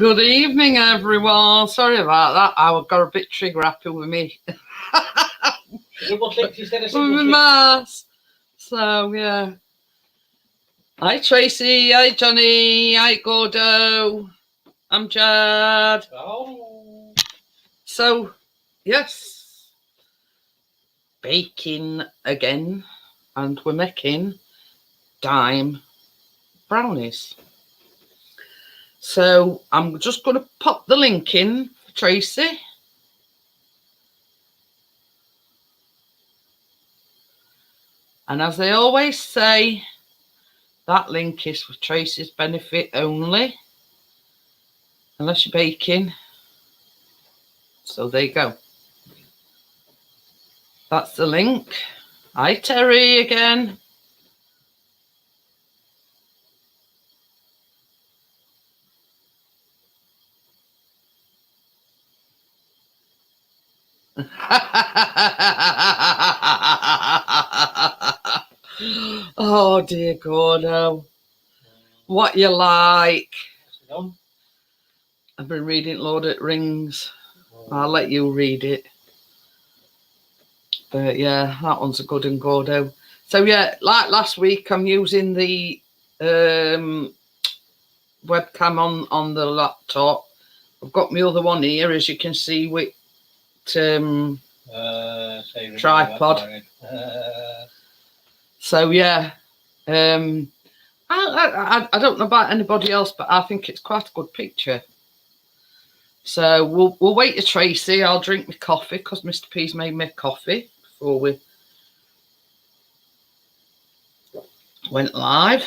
Good evening, everyone. Sorry about that. I got a bit trigger happy with me. Double clicks instead of With single my click. mask. So, yeah. Hi, Tracy. Hi, Johnny. Hi, Gordo. I'm Jad. Oh. So, yes. Baking again. And we're making Daim Brownies. So, I'm just going to pop the link in for Tracy. And as they always say, that link is for Tracy's benefit only, unless you're baking. So there you go. That's the link. Hi, Terry, again. Oh, dear Gordo. What you like? I've been reading Lord of the Rings. I'll let you read it. But yeah, that one's a good one, Gordo. So yeah, like last week, I'm using the webcam on the laptop. I've got my other one here, as you can see, with tripod. So yeah, I don't know about anybody else, but I think it's quite a good picture. So we'll wait for Tracy. I'll drink my coffee because Mr. P's made me coffee before we went live.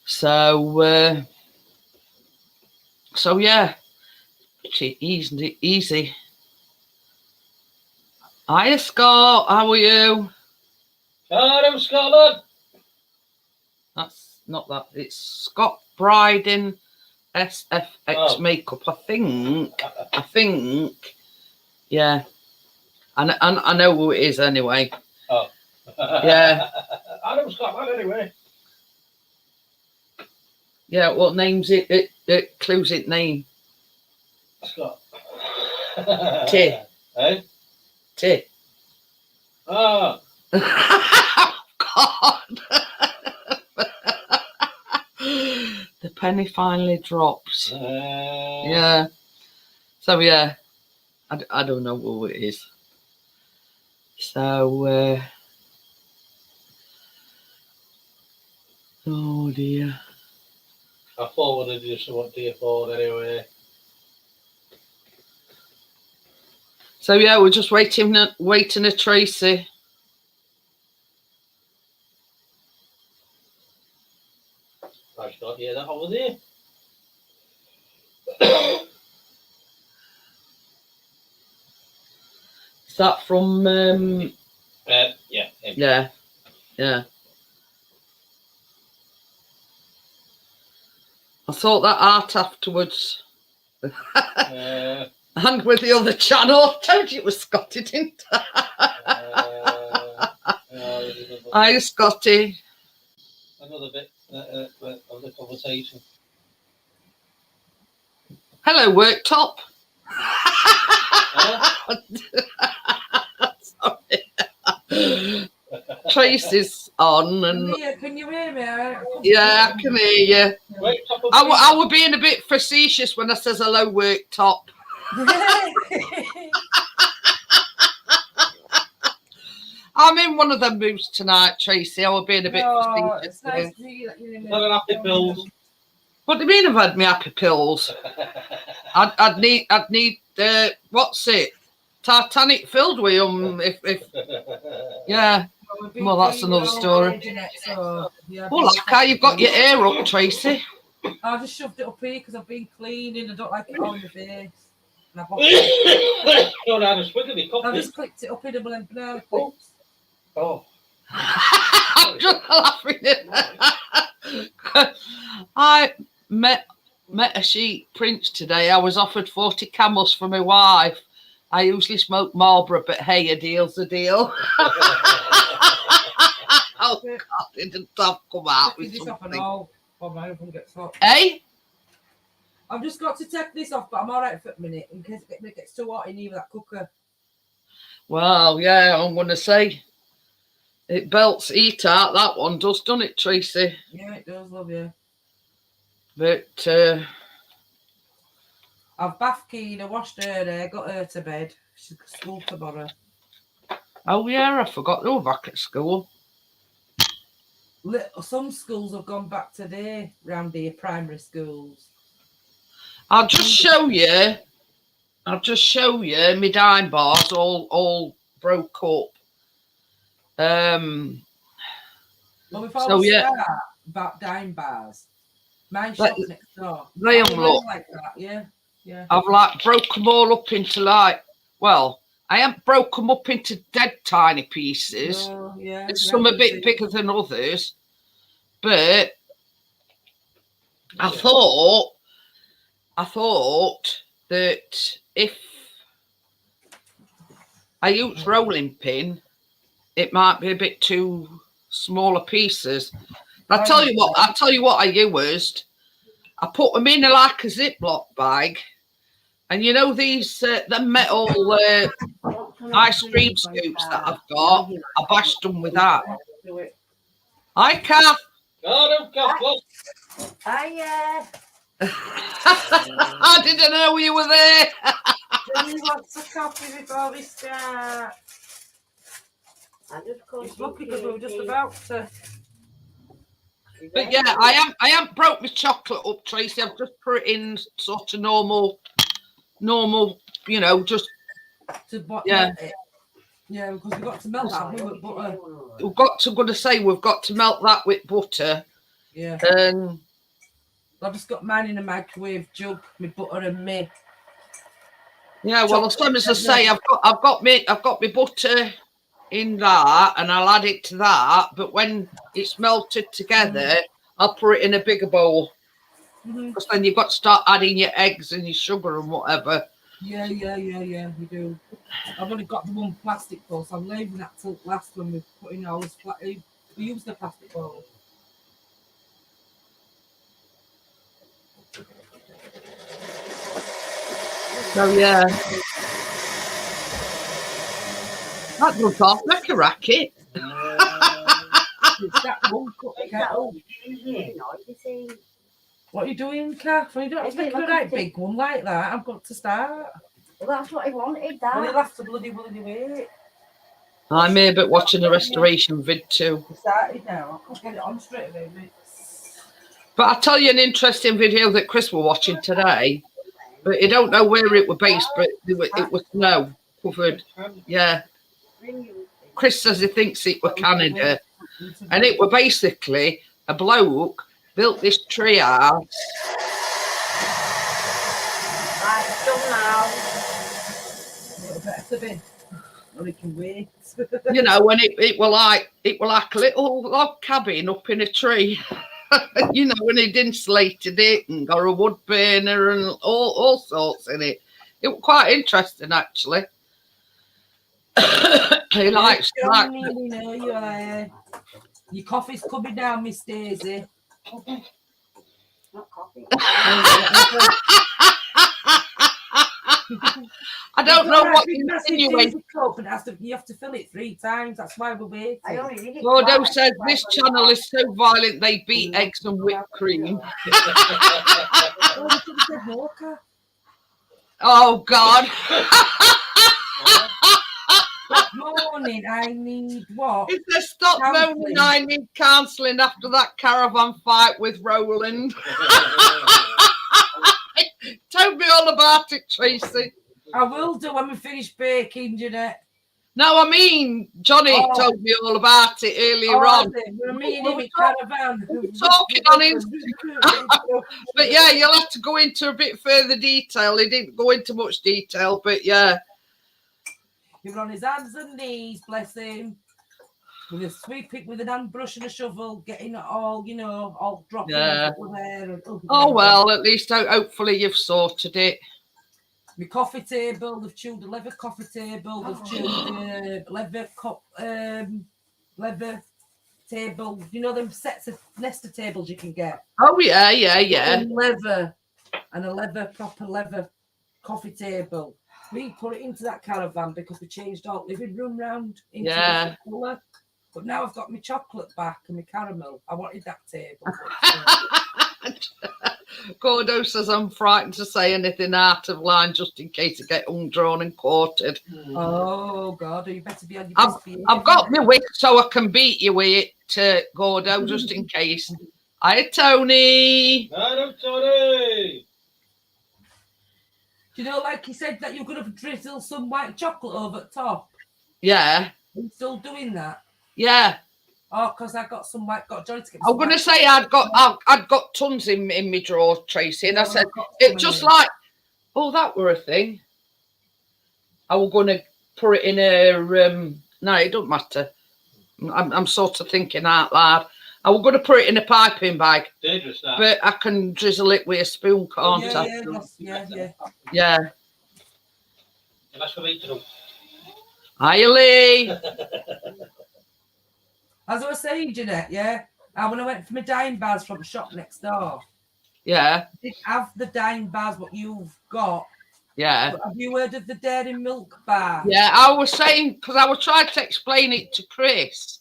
So yeah, pretty easy. Hiya, Scott. How are you? Hello, Scotland. That's not that. It's Scott Bryden SFX makeup. I think. Yeah. I know who it is anyway. Oh. Yeah. I know Scotland anyway. Yeah. What name's it? It clues it name. Scott. T. Eh? T. Oh. God. The penny finally drops. Yeah. So yeah, I don't know who it is. So oh dear. I forwarded you something to your phone anyway. So yeah, we're just waiting at Tracy. I can't hear that over there. Is that from yeah. Yeah. I thought that art afterwards. And with the other channel. I told you it was Scotty, didn't I? Hi, Scotty. Another bit of the conversation. Hello, worktop. Sorry. Tracy's on, and can you hear me? Yeah, I can hear you. I was being a bit facetious when I says hello, worktop. I'm in one of them moods tonight, Tracy. I was being a bit facetious. It's nice to see that you're in happy pills. What do you mean I've had my happy pills? I'd need what's it? Titanic filled with them if yeah. Well, that's another story. Well, look how you've got your hair up, Tracy. I just shoved it up here because I've been cleaning. I don't like it on my face. And I've just clicked it up in a blend now. Oh. I'm just laughing at that. I met a sheep prince today. I was offered 40 camels for my wife. I usually smoke Marlboro, but hey, a deal's a deal. Oh, God, it didn't come out with something. Hey? I've just got to take this off, but I'm all right for a minute in case it gets too hot in either that cooker. Well, yeah, I'm going to say it belts heat out. That one does, doesn't it, Tracy? Yeah, it does, love you. But I've bathed Keena, washed her there, got her to bed. She's got school tomorrow. oh yeah, I forgot they were back at school. Some schools have gone back today round here, primary schools. I'll just show you my Daim Bars all broke up. Well, before So we yeah, start about Daim Bars, my Like, shop next door. they I unlock. like that, yeah. Yeah. I've like broke them all up into like, well, I haven't broke them up into dead tiny pieces. No, yeah. There's some a bit bigger than others, but I thought that if I use rolling pin, it might be a bit too smaller pieces. I tell you what I used. I put them in like a Ziploc bag, and you know these the metal ice cream scoops that I've got. I bashed them with that. Hi, Kath. No, don't go close. Hiya. I didn't know you were there. Johnny wants a coffee before we start. It's lucky because we were just about to. But yeah, I am broke my chocolate up, Tracy. I've just put it in sort of normal, you know, just yeah. Yeah, because we've got to melt that with butter. We've got to melt that with butter. Yeah. And I've just got mine in a microwave jug, my butter and me. Yeah, well, as soon as I say, I've got my butter in that, and I'll add it to that. But when it's melted together, I'll put it in a bigger bowl. Because then you've got to start adding your eggs and your sugar and whatever. Yeah, we do. I've only got the one plastic bowl, so I'm leaving that till last when we put in all this. We use the plastic bowl. So yeah, that does half make a racket. It's that one cup kettle. What are you doing, Kath? You don't have to make a right big one like that. I've got to start. Well, that's what I wanted, that. Well, you'll have to bloody wait. I'm here but watching a restoration vid too. We started now. I can't get it on straight away, mate. But I'll tell you an interesting video that Chris was watching today. But I don't know where it was based, but it was snow covered. Yeah. Chris says he thinks it was Canada. And it was basically a bloke built this tree house. Right, it's done now. Better be. Or we can wait. You know, and it was like a little log cabin up in a tree. You know, and he'd insulated it and got a wood burner and all sorts in it. It was quite interesting, actually. He likes that. Your coffee's coming down, Miss Daisy. Not coffee. I don't know what you're insinuating. You have to fill it 3 times. That's why we're waiting. I only did it Gordo twice. says this channel is so violent they beat eggs and whipped cream. Oh God. Morning, I need what? It says stop moaning, I need counselling after that caravan fight with Roland. Tell me all about it, Tracy. I will do when we finish baking, Jeanette. No, I mean, Johnny told me all about it earlier on. Me and him in caravan. Talking on Instagram. But yeah, you'll have to go into a bit further detail. He didn't go into much detail, but yeah. He was on his hands and knees, bless him, with a sweep pick with an hand brush and a shovel, getting it all, you know, all dropping there. Oh well, at least hopefully you've sorted it. My coffee table, they've chewed the leather coffee table, they've chewed leather table. You know them sets of nester tables you can get. Oh yeah. And leather. and a proper leather coffee table. We put it into that caravan because we changed our living room round into Yeah. the colour. But now I've got my chocolate back and my caramel. I wanted that table. Gordo says I'm frightened to say anything out of line just in case I get undrawn and quartered. Oh God, you better be on your I've, best behaviour. I've got my whisk so I can beat you with it, Gordo, just in case. Hi, Tony. Hello, Tony. Do you know, like you said, that you're going to drizzle some white chocolate over the top? Yeah. Are you still doing that? Yeah. Oh, because I got some white. Got Johnny to get me I'm some going to white say I'd got tons in my drawer, Tracy, and I said I've got it some just in. like, oh, that were a thing. I was going to put it in a no, it don't matter. I'm sort of thinking out loud. I was going to put it in a piping bag, Dangerous that. but I can drizzle it with a spoon, can't I? Yeah. Yeah. That's for me to do. Hi, Lee. As I was saying, Jeanette, when I went for my Daim Bars from the shop next door, Yeah. I didn't have the Daim Bars what you've got. Yeah. But have you heard of the dairy milk bar? Yeah, I was saying, because I was trying to explain it to Chris,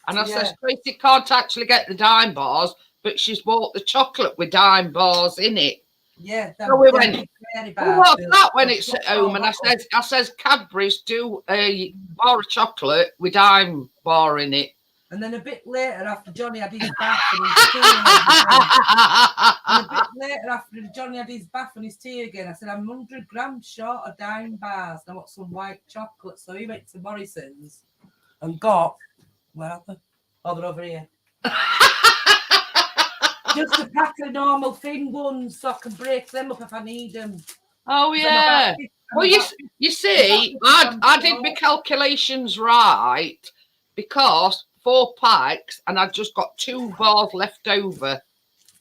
and I said, Tracy can't actually get the Daim Bars, but she's bought the chocolate with Daim Bars in it. Yeah, So we went, dairy well, bars. what's that when it's at home? And I says Cadbury's do a bar of chocolate with Daim Bar in it. And then a bit later, after Johnny had his bath and his tea, and a bit later, after Johnny had his bath and his tea again, I said, I'm 100 grams short of Daim Bars. And I want some white chocolate. So he went to Morrison's and got, where are they? Oh, they're over here. Just a pack of normal thin ones so I can break them up if I need them. Oh, yeah. Well, you see, I did my calculations right because 4 packs and I've just got 2 bars left over.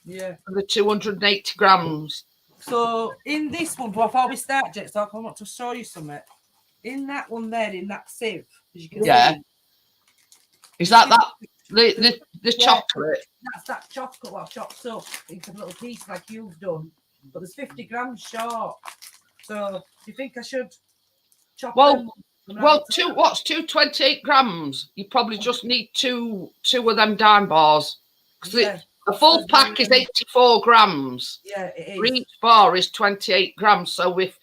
Yeah. For the 280 grams. So in this one, before we start, Jet, so I want to show you something. In that one there, in that sieve, as you can see. Is that the chocolate? That's that chocolate what I've chopped up into a little piece like you've done. But there's 50 grams short. So do you think I should chop them? Well, what's 228 grams? You probably just need two of them Daim Bars. Yeah. A full pack is 84 grams. Yeah, it is. Each bar is 28 grams. So if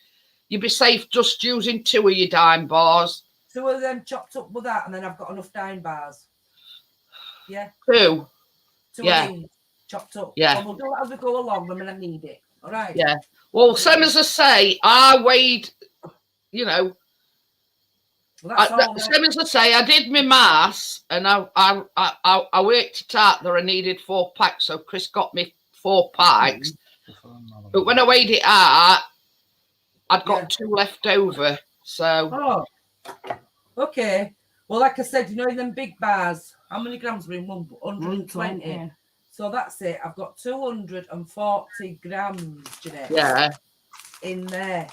you'd be safe just using 2 of your Daim Bars. 2 of them chopped up with that, and then I've got enough Daim Bars. Yeah. 2. 2 of these chopped up. Yeah. So we'll do it as we go along when I need it. All right. Yeah. Well, same as I say, I weighed, you know. Same as I say, I did my maths and I worked it out that I needed 4 packs. So Chris got me 4 packs. But when I weighed it out, I'd got 2 left over. So. Oh, okay. Well, like I said, you know, in them big bars, how many grams were in one? 120. Yeah. So that's it. I've got 240 grams, Jeanette. Yeah. In there.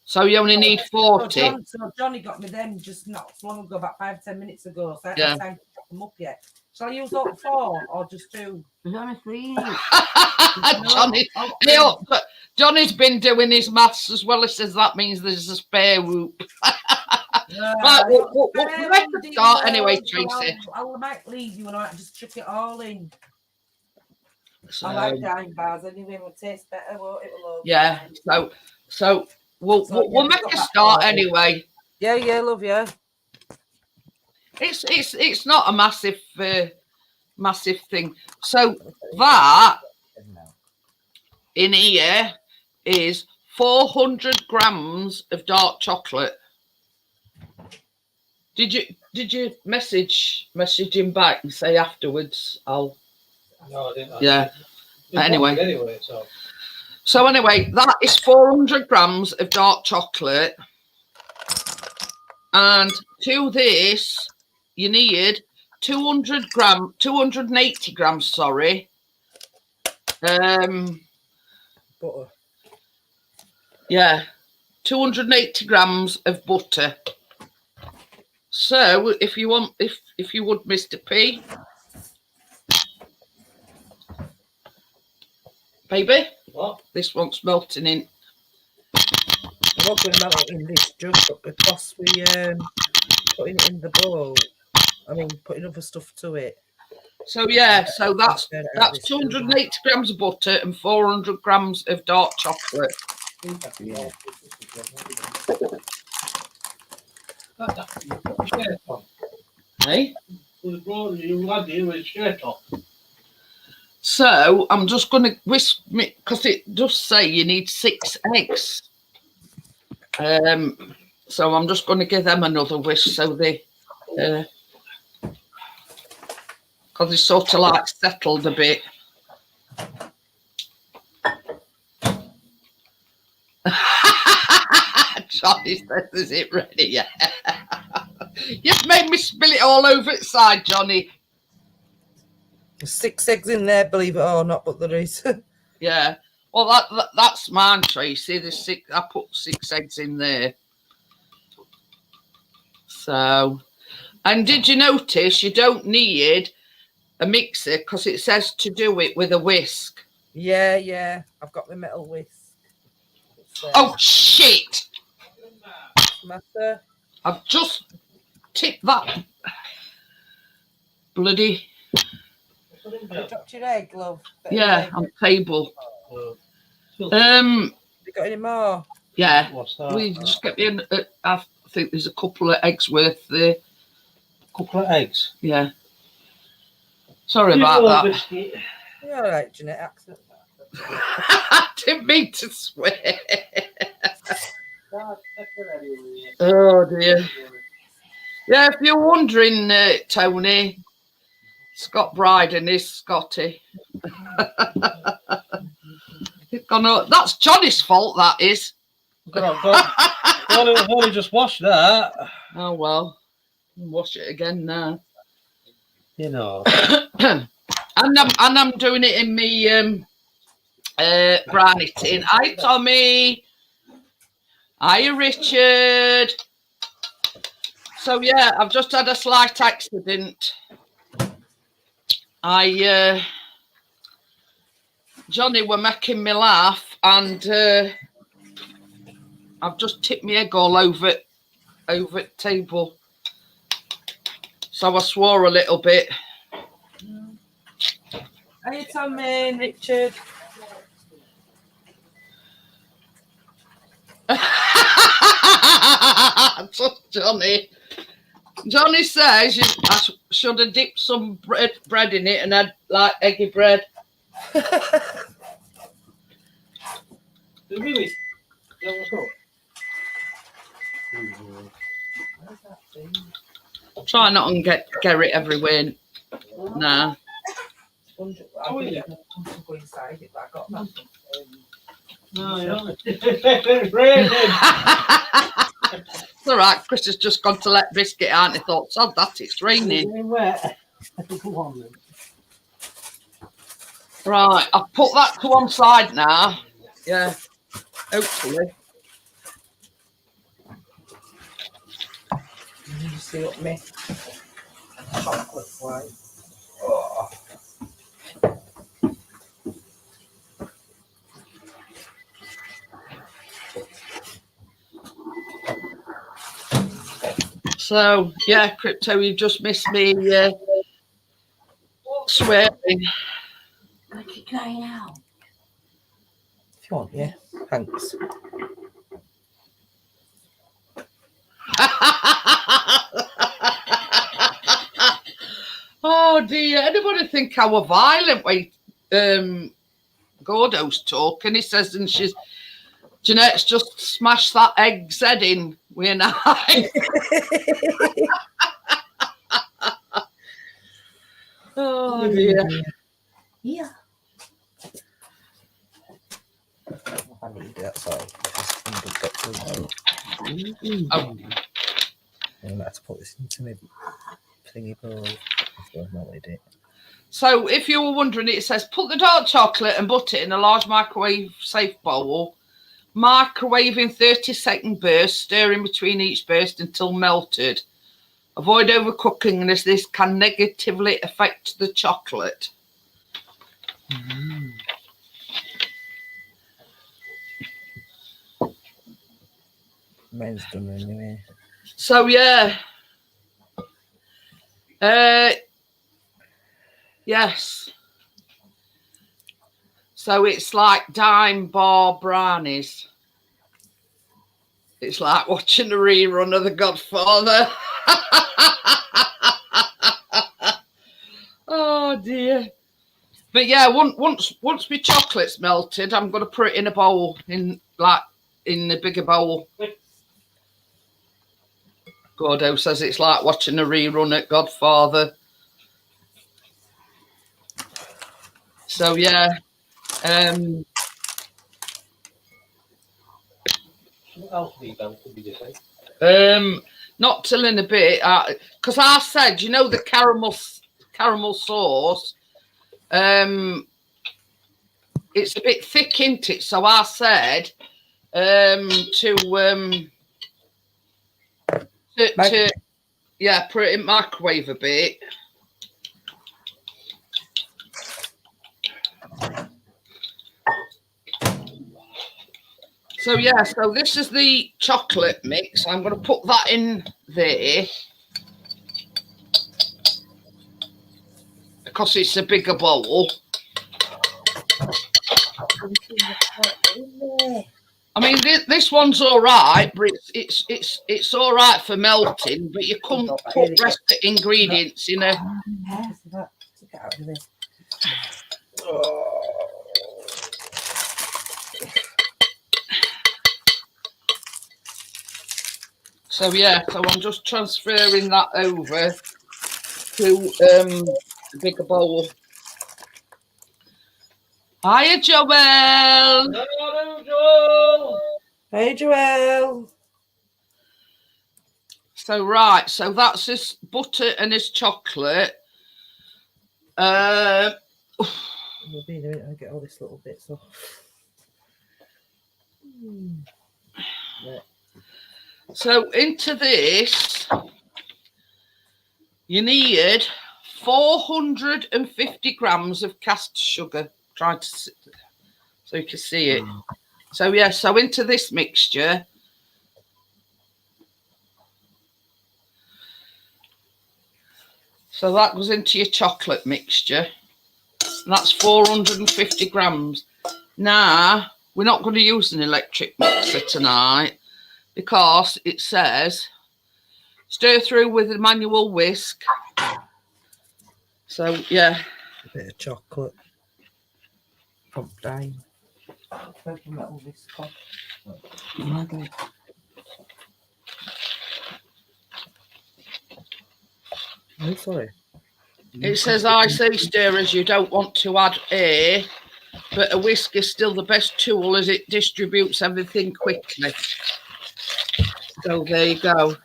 So you only need 40. So Johnny got me them just not so long ago, about 5-10 minutes ago. So I haven't had time to chop them up yet. Shall I use all 4 or just 2? There's only 3. Johnny's been doing his maths as well. He says that means there's a spare whoop. Right, we'll make a start anyway, Tracy. I might leave you and I might just chuck it all in. So, I like Daim Bars anyway. It will taste better, won't it? Yeah. So we'll make a start anyway. Yeah, love you. It's not a massive thing. So that in here is 400 grams of dark chocolate. Did you message him back and say afterwards? No, I didn't. Yeah. Anyway, so anyway, that is 400 grams of dark chocolate, and to this you need 280 grams. Sorry. Butter. Yeah, 280 grams of butter. So if you want, if you would, Mr. P, baby, What? This one's melting in. I was going to melt it in this jug, but because we putting it in the bowl, I mean putting other stuff to it. So yeah, so that's Turn it out this 280 grams of butter and 400 grams of dark chocolate. Yeah. Hey? You had you with shirt on. So I'm just going to whisk me because it does say you need 6 eggs. So I'm just going to give them another whisk so they, because it's sort of like settled a bit. Johnny says, "Is it ready yet?" You've made me spill it all over its side, Johnny. There's 6 eggs in there, believe it or not, but there is. Yeah. Well, that's mine, Tracy. There's 6. I put 6 eggs in there. So, and did you notice you don't need a mixer because it says to do it with a whisk? Yeah. I've got my metal whisk. Oh shit! Matter. I've just tipped that bloody You dropped your egg, love. on the table. You got any more? Yeah. What's that? We just get in. I think there's a couple of eggs worth there. Couple of eggs. Yeah. Sorry about that. Biscuit. You're all right, Jeanette. Accent. I didn't mean to swear. Oh dear. Yeah, if you're wondering, Tony, Scott Bryden is Scotty. That's Johnny's fault, that is. Only just washed that. Oh well, wash it again now. You know. and I'm doing it in me brownie tin. Hi Tommy. Hi Richard. So yeah, I've just had a slight accident. Johnny were making me laugh, and I've just tipped my egg all over the table. So I swore a little bit. Hey, Tommy, Richard. Just Johnny. Johnny says I should have dipped some bread in it and had like eggy bread. Really? Try not and get it everywhere. Nah. I didn't go inside it, but I got that. It's raining. It's all right. Chris has just gone to let biscuit out and he thought, "Sod that, it's raining." It's wet. Go on then. Right, I've put that to one side now. Yeah, hopefully. You see what me? Chocolate white. Oh. So yeah, Crypto, you just missed me swearing. Like it crying out. If you want, yeah. Thanks. Oh dear, anybody think how a violent way Gordo's talking? He says, and Jeanette's just smashed that egg's head in with an eye. Oh dear. Yeah. I need that, sorry. Oh. I'm going to put this into my thingy bowl. I've melted it. So if you were wondering, it says put the dark chocolate and butter in a large microwave safe bowl. Microwave in 30-second bursts, stirring between each burst until melted. Avoid overcooking as this can negatively affect the chocolate. Mine's done anyway. So yeah. Yes. So it's like Daim Brownies. It's like watching a rerun of The Godfather. Oh dear. But yeah, once my chocolate's melted, I'm gonna put it in a bowl, in a bigger bowl. Gordo says it's like watching a rerun at Godfather. So yeah. What else do you melted, did you say? Not till in a bit, because I said, you know, the caramel sauce, it's a bit thick, isn't it? So I said to yeah, put it in microwave a bit. So yeah, so this is the chocolate mix. I'm going to put that in there because it's a bigger bowl. I mean, this one's all right, but it's all right for melting. But you couldn't put rest of the ingredients in a. So yeah, so I'm just transferring that over to the bigger bowl. Hiya, Joel. Hello, Joel. Hey, Joelle. So right, so that's his butter and his chocolate. We'll be in a minute. I get all these little bits off. So into this, you need 450 grams of cast sugar. Try to so you can see it. So yeah, so into this mixture. So that goes into your chocolate mixture. And that's 450 grams. Now, we're not going to use an electric mixer tonight because it says stir through with a manual whisk. So, yeah. A bit of chocolate from Daim. Oh, sorry. It says IC stirrers, you don't want to add air, but a whisk is still the best tool as it distributes everything quickly. So there you go.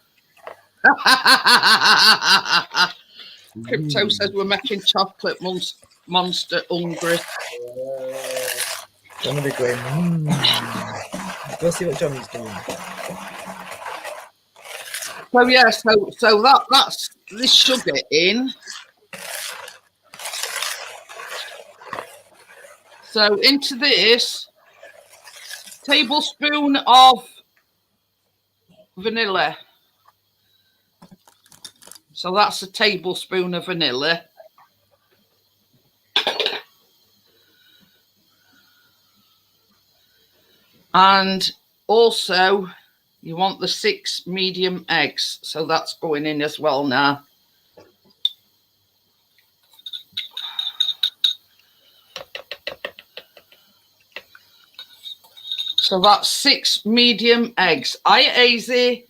Crypto says we're making chocolate monster hungry. Johnny be going, Go see what Johnny's doing. So yeah, so that's this sugar in. So into this, tablespoon of vanilla. So that's a tablespoon of vanilla. And also you want the 6 medium eggs. So that's going in as well now. So that's 6 medium eggs. Hiya, Easy.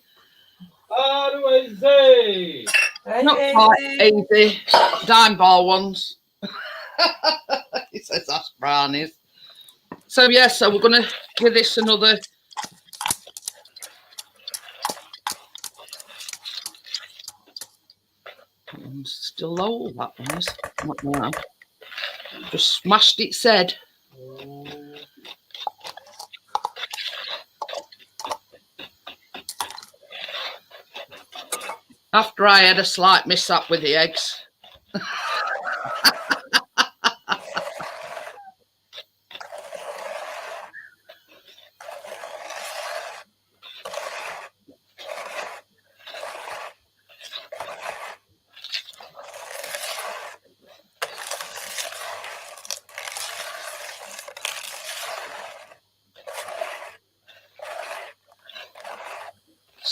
How do I say? Not quite easy. Daim Bar ones. He says that's brownies. So yeah, so we're gonna give this another. Still low, that one is. Not now. Just smashed its head. After I had a slight mishap with the eggs.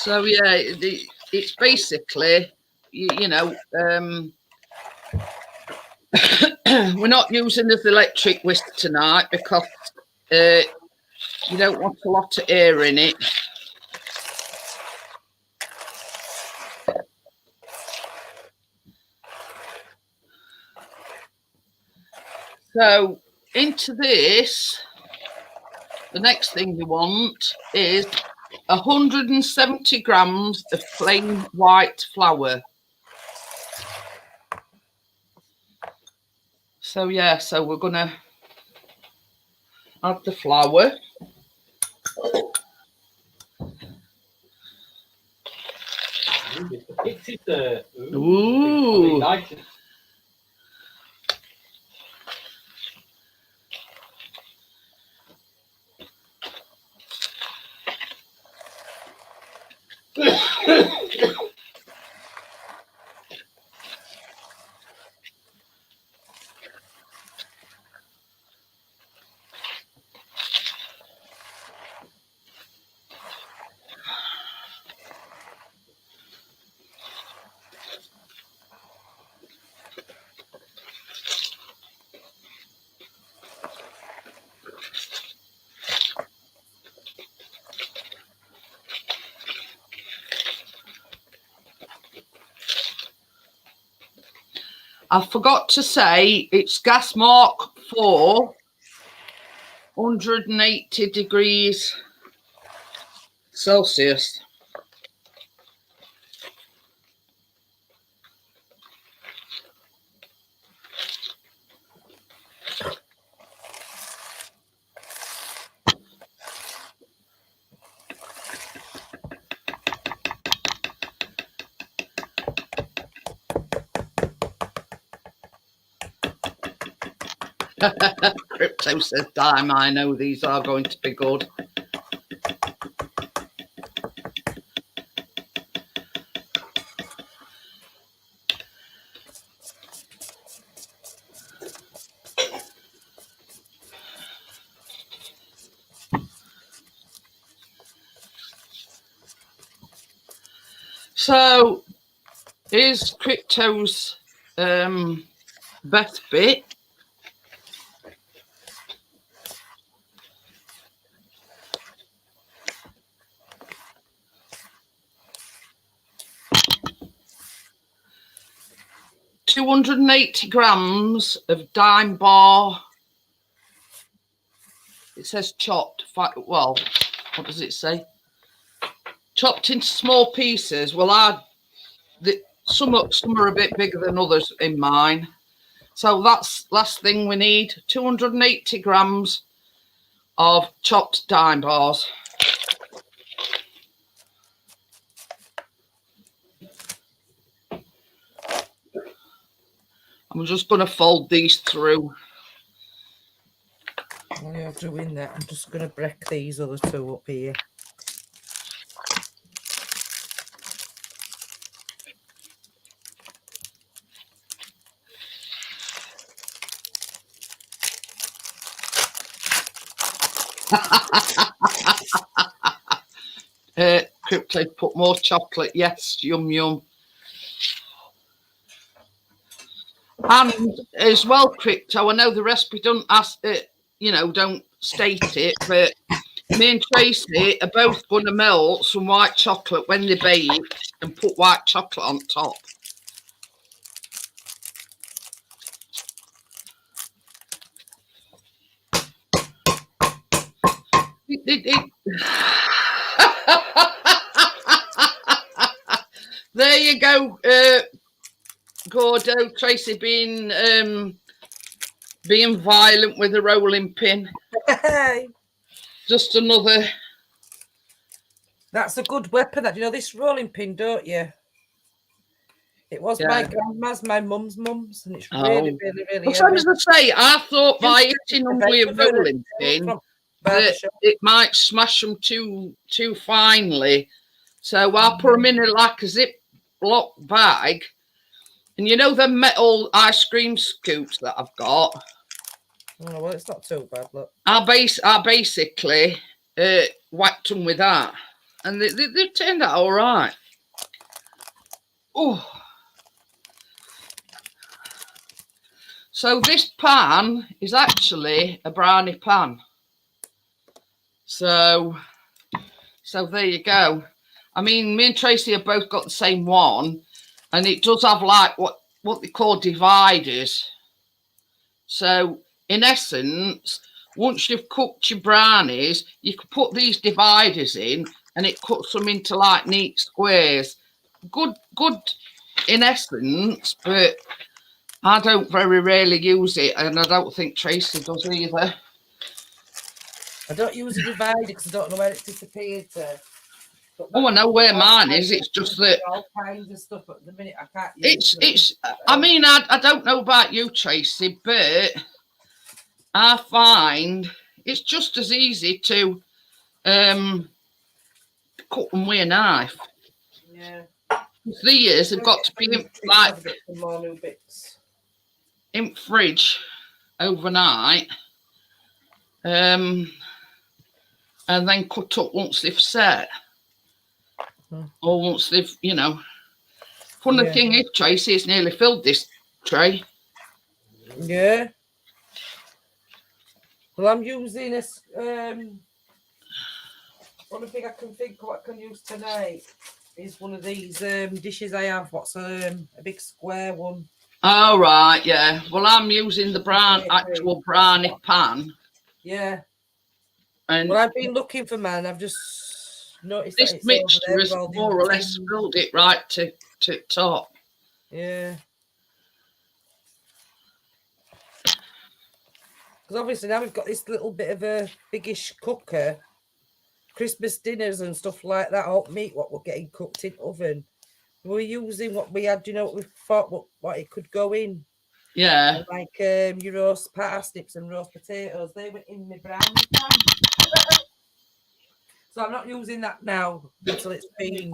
So yeah, it's basically, you know, we're not using this electric whisk tonight because you don't want a lot of air in it. So into this, the next thing you want is 170 grams of plain white flour. So yeah, so we're gonna add the flour. Ooh. I forgot to say it's gas mark 4, 180 degrees Celsius. Crypto says, Daim, I know these are going to be good. So here's Crypto's best bit. $280 grams of Daim bar. It says chopped. Well, what does it say? Chopped into small pieces. Well, some are a bit bigger than others in mine. So that's last thing we need. 280 grams of chopped Daim bars. I'm just going to fold these through. While you're doing that, I'm just going to break these other two up here. Crypto put more chocolate. Yes, yum yum. And as well, Crypto, I know the recipe don't ask it, you know, don't state it, but me and Tracy are both going to melt some white chocolate when they bake and put white chocolate on top. There you go, Gordo. Tracy being violent with a rolling pin. Just another. That's a good weapon. That, you know, this rolling pin, don't you? It was my grandma's, my mum's, and it's really, really, really. Well, so as I say, I thought by hitting them with a rolling pin that it might smash them too finely. So I put them in like a Ziploc bag, and you know the metal ice cream scoops that I've got. Oh well, it's not too bad. Look, I basically whacked them with that. and they turned out all right. Oh, so this pan is actually a brownie pan. So there you go. I mean, me and Tracy have both got the same one, and it does have like what they call dividers. So in essence, once you've cooked your brownies, you can put these dividers in, and it cuts them into like neat squares. Good in essence, but I don't very rarely use it, and I don't think Tracy does either. I don't use a divider because I don't know where it's disappeared to. Oh, I know where mine is. It's just that all kinds of stuff at the minute I can't use. it's. I mean, I don't know about you, Tracy, but I find it's just as easy to cut them with a knife. Yeah. These have got to be like more new bits in fridge overnight, and then cut up once they've set, or once they've, you know. Funny thing is, Tracy, it's nearly filled this tray. Yeah. Well, I'm using this. One thing I can think of what I can use tonight is one of these dishes I have. What's a big square one? Oh right, yeah. Well, I'm using the actual brownie pan. Yeah. And well, I've been looking for mine. I've just noticed this that it's mixture has more or less filled it right to top. Yeah. Because obviously now we've got this little bit of a biggish cooker, Christmas dinners and stuff like that, hot meat, what we're getting cooked in oven. We're using what we had, you know, what we thought what it could go in. Yeah. And like your roast parsnips and roast potatoes, they went in my brownie pan. So I'm not using that now until it's been.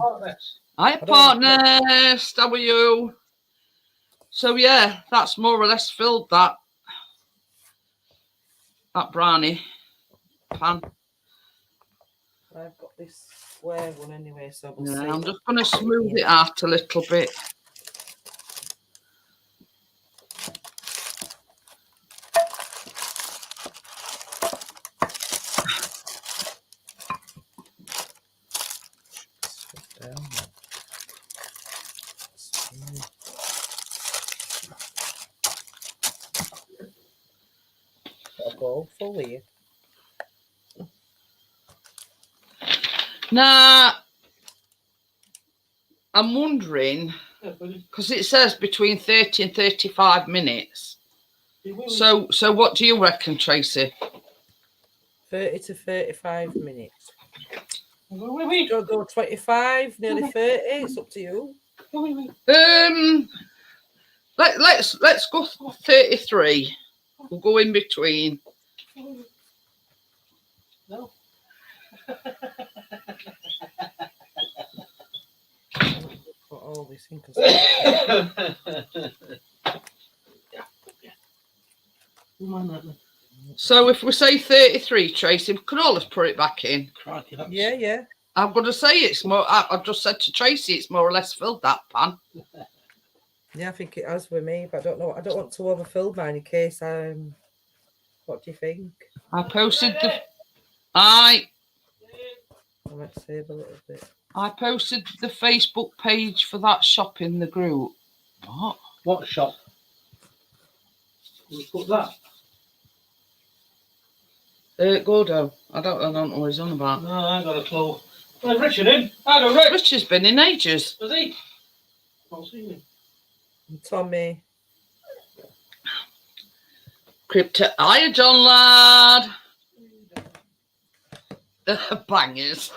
Hi, partners. How are you? So yeah, that's more or less filled that brownie pan. I've got this square one anyway, so we'll see. I'm just going to smooth it out a little bit. I'll go fully. Now, I'm wondering, because it says between 30 and 35 minutes. So what do you reckon, Tracy? 30 to 35 minutes. Don't go 25, nearly 30. It's up to you. Let's go 33. We'll go in between. No. Put all this in. So if we say 33, Tracy, we could always put it back in. Yeah. I'm going to say it's more. I've just said to Tracy, it's more or less filled that pan. Yeah, I think it has with me, but I don't know. I don't want to overfill mine in case. What do you think? I posted Let's save a little bit. I posted the Facebook page for that shop in the group. What shop? You put that? Gordo. I don't know what he's on about. No, I ain't got a clue. Where's Richard in? I don't know. Richard's been in ages. Was he? I'll see him. And Tommy. Crypto. Hiya, John lad. Bangers.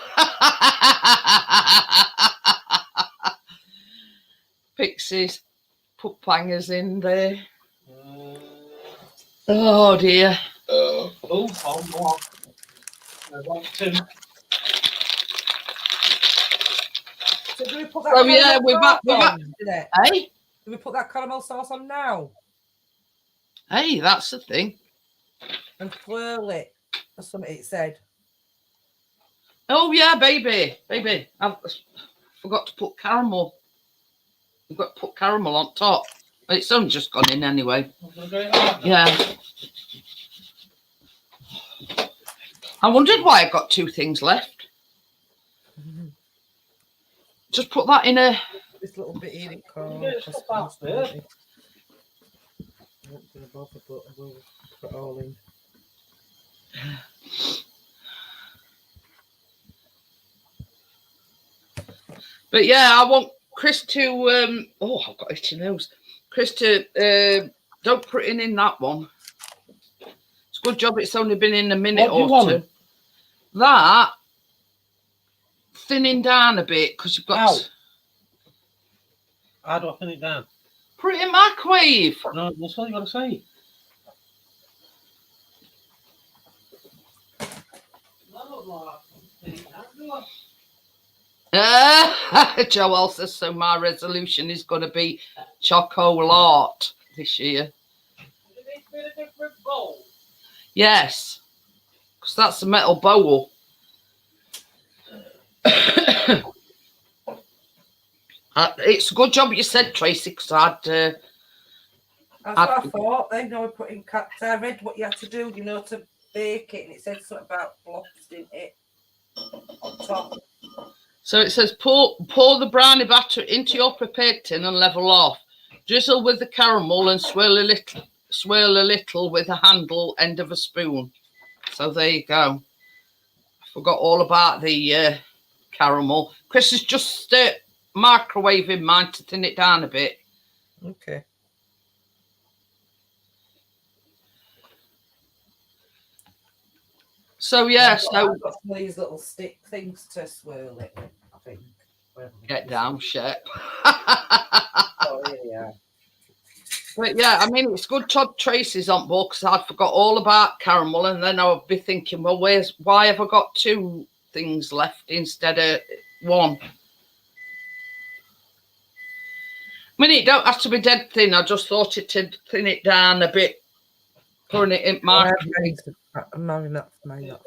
Pixies. Put bangers in there. Oh dear. Oh, I want to. So do we put that? Oh yeah, we're back. Hey, do we put that caramel sauce on now? Hey, that's the thing. And twirl it, or something it said. Oh yeah, baby. I've forgot to put caramel. We've got to put caramel on top. It's only just gone in anyway. Yeah. I wondered why I got 2 things left. Just put that in a... This little bit here, it can't. Yeah, it's not past there. I'm not going to bother, but I will put it all in. But yeah, I want Chris to... oh, I've got itchy nose. Chris to... don't put it in that one. It's a good job it's only been in a minute What do you or want? 2. That... thinning down a bit because you've got... Ow. How do I thin it down? Put it in microwave. No, that's what you got to say. Joel says, so my resolution is going to be chocolate this year. Yes, because that's a metal bowl. It's a good job you said, Tracy, because That's what I thought. Then I put in cups. I read what you had to do, you know, to bake it, and it said something about blobs, didn't it? On top. So it says pour the brownie batter into your prepared tin and level off. Drizzle with the caramel and swirl a little with a handle end of a spoon. So there you go. I forgot all about the caramel. Chris is just microwaving mine to thin it down a bit. Okay. So yeah, so I've got some of these little stick things to swirl it with, I think. Get down, shit. Oh, here we are. But yeah, I mean, it's good Todd Tracy's on board because I forgot all about caramel, and then I would be thinking, well, why have I got 2 things left instead of 1? I mean, it don't have to be dead thin. I just thought it'd thin it down a bit, putting it in my... Mine not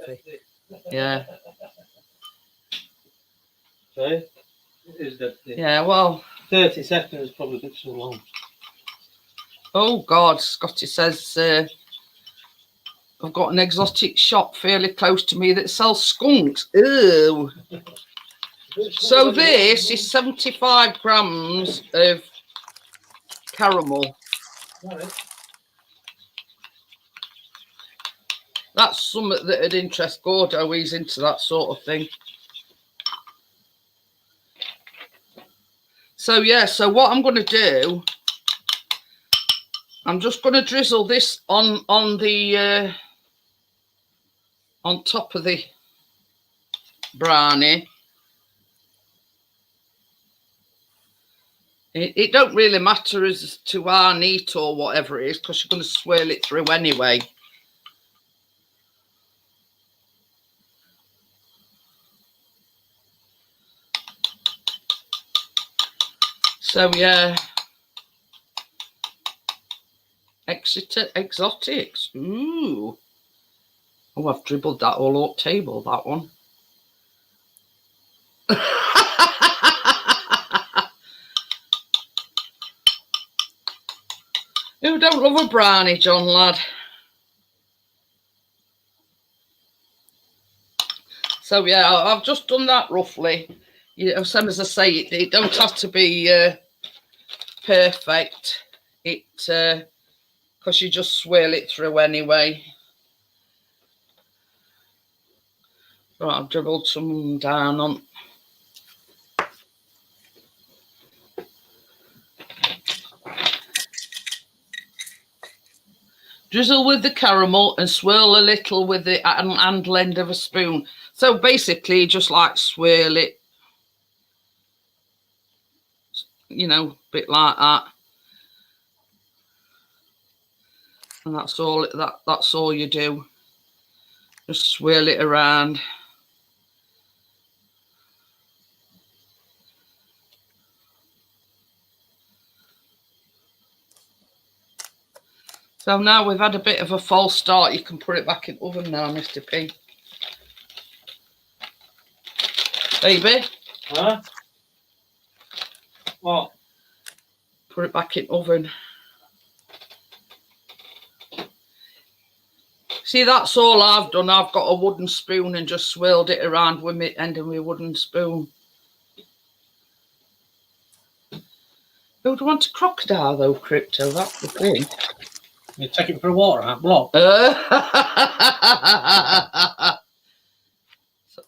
thick. Yeah. Sorry? It is dead thin. Yeah, well... 30 seconds is probably a bit too long. Oh, God, Scotty says, I've got an exotic shop fairly close to me that sells skunks. Ew. So this is 75 grams of caramel. Right. That's something that would interest Gordo. He's into that sort of thing. So yeah, so what I'm going to do, I'm just going to drizzle this on the on top of the brownie. It don't really matter as to how neat or whatever it is, because you're going to swirl it through anyway. So yeah, Exeter Exotics. Ooh. Oh, I've dribbled that all up table, that one. Who don't love a brownie, John, lad? So yeah, I've just done that roughly. You know, same as I say, it don't have to be perfect. It because you just swirl it through anyway. Right, I've dribbled some down on. Drizzle with the caramel and swirl a little with the handle end of a spoon. So basically, just like swirl it, you know, a bit like that. And that's all. That's all you do. Just swirl it around. So now we've had a bit of a false start. You can put it back in the oven now, Mr. P. Baby, Huh? What? put it back in oven. See, that's all I've done. I've got a wooden spoon and just swirled it around with my end of my wooden spoon. Who would want a crocodile though, Crypto? That's the thing. You take it for a water, huh? Block.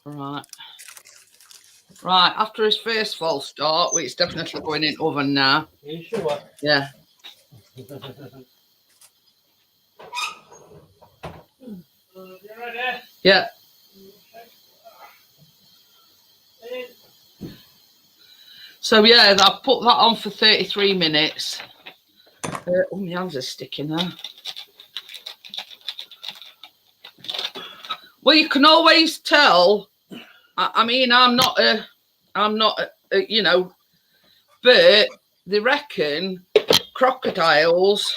Right. Right, after his first false start, it's definitely going in oven now. Are you sure? Yeah. You ready? Yeah. So yeah, I've put that on for 33 minutes. Oh, my hands are sticking there. Well, you can always tell. I mean, I'm not a, you know, but they reckon crocodiles.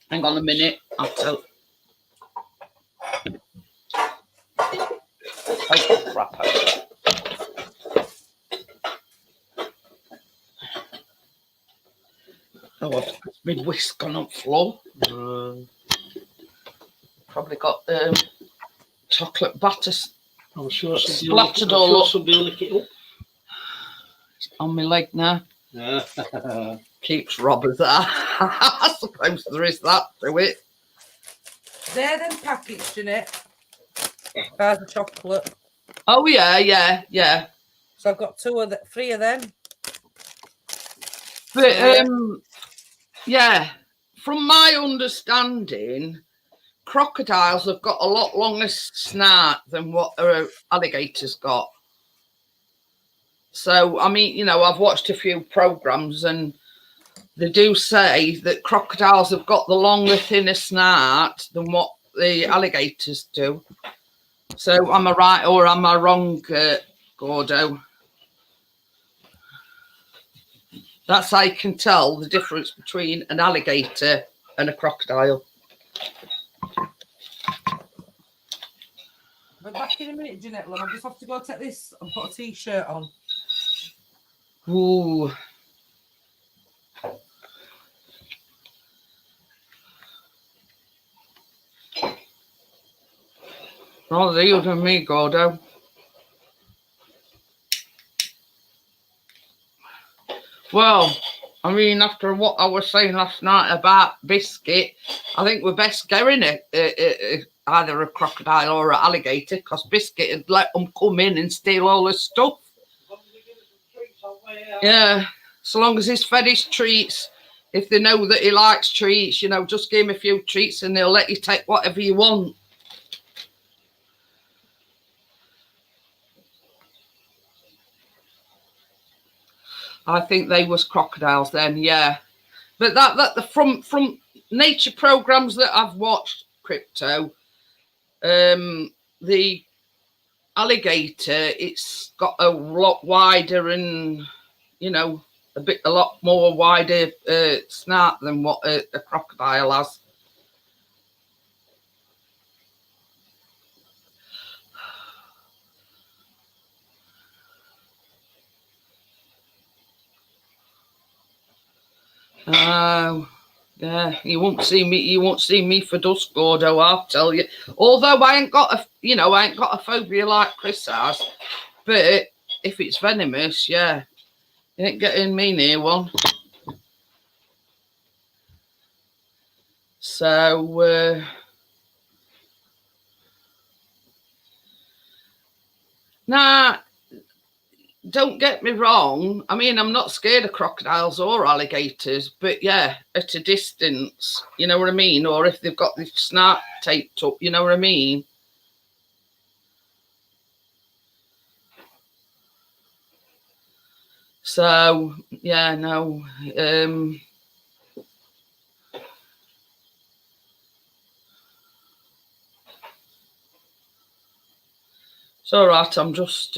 Hang on a minute, I'll tell. Oh, crap. Oh, I've my whisk gone on the floor. Probably got chocolate batter I'm sure splattered all up somebody will lick it up. on my leg now. Yeah. Keeps robbers there. I suppose there is that to it. They're them packets, Jeanette. Bars of chocolate. Oh yeah, yeah, yeah. So I've got 3 of them. But yeah, from my understanding, crocodiles have got a lot longer snout than what alligators got. So I mean, you know, I've watched a few programs and they do say that crocodiles have got the longer, thinner snout than what the alligators do. So am I right or am I wrong, Gordo? That's how you can tell the difference between an alligator and a crocodile. But back in a minute, Jeanette, love. I just have to go take this and put a t-shirt on. Ooh. Rather you than me, Gordo. Well, I mean, after what I was saying last night about Biscuit, I think we're best going either a crocodile or an alligator, because Biscuit had let them come in and steal all his stuff. Yeah, so long as he's fed his treats, if they know that he likes treats, you know, just give him a few treats and they'll let you take whatever you want. I think they was crocodiles then, yeah. But from nature programs that I've watched, Crypto, the alligator, it's got a lot wider and, you know, a lot more wider snout than what a crocodile has. Yeah, you won't see me for dusk, Gordo, I'll tell you. Although I ain't got a phobia like Chris has, but if it's venomous, yeah, you ain't getting me near one. So nah, don't get me wrong. I mean, I'm not scared of crocodiles or alligators, but yeah, at a distance, you know what I mean? Or if they've got the snout taped up, you know what I mean? So yeah, no. It's all right. I'm just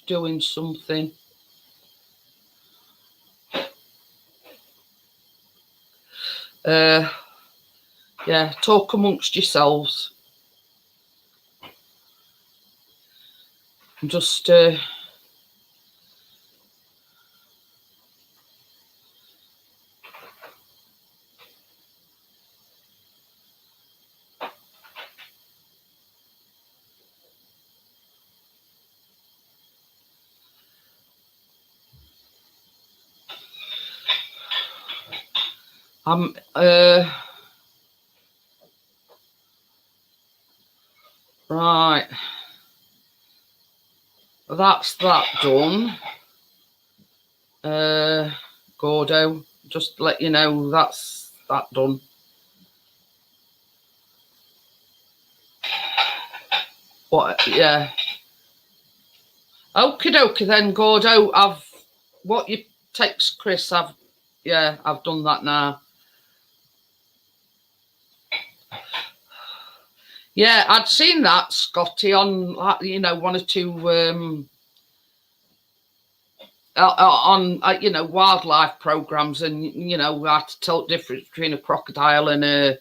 doing something. Yeah, talk amongst yourselves. I'm just I'm right. That's that done. Gordo, just to let you know that's that done. What? Yeah. Okie dokie then, Gordo. What you text Chris? I've done that now. Yeah, I'd seen that, Scotty, on one or two on wildlife programs, and we had to tell the difference between a crocodile and an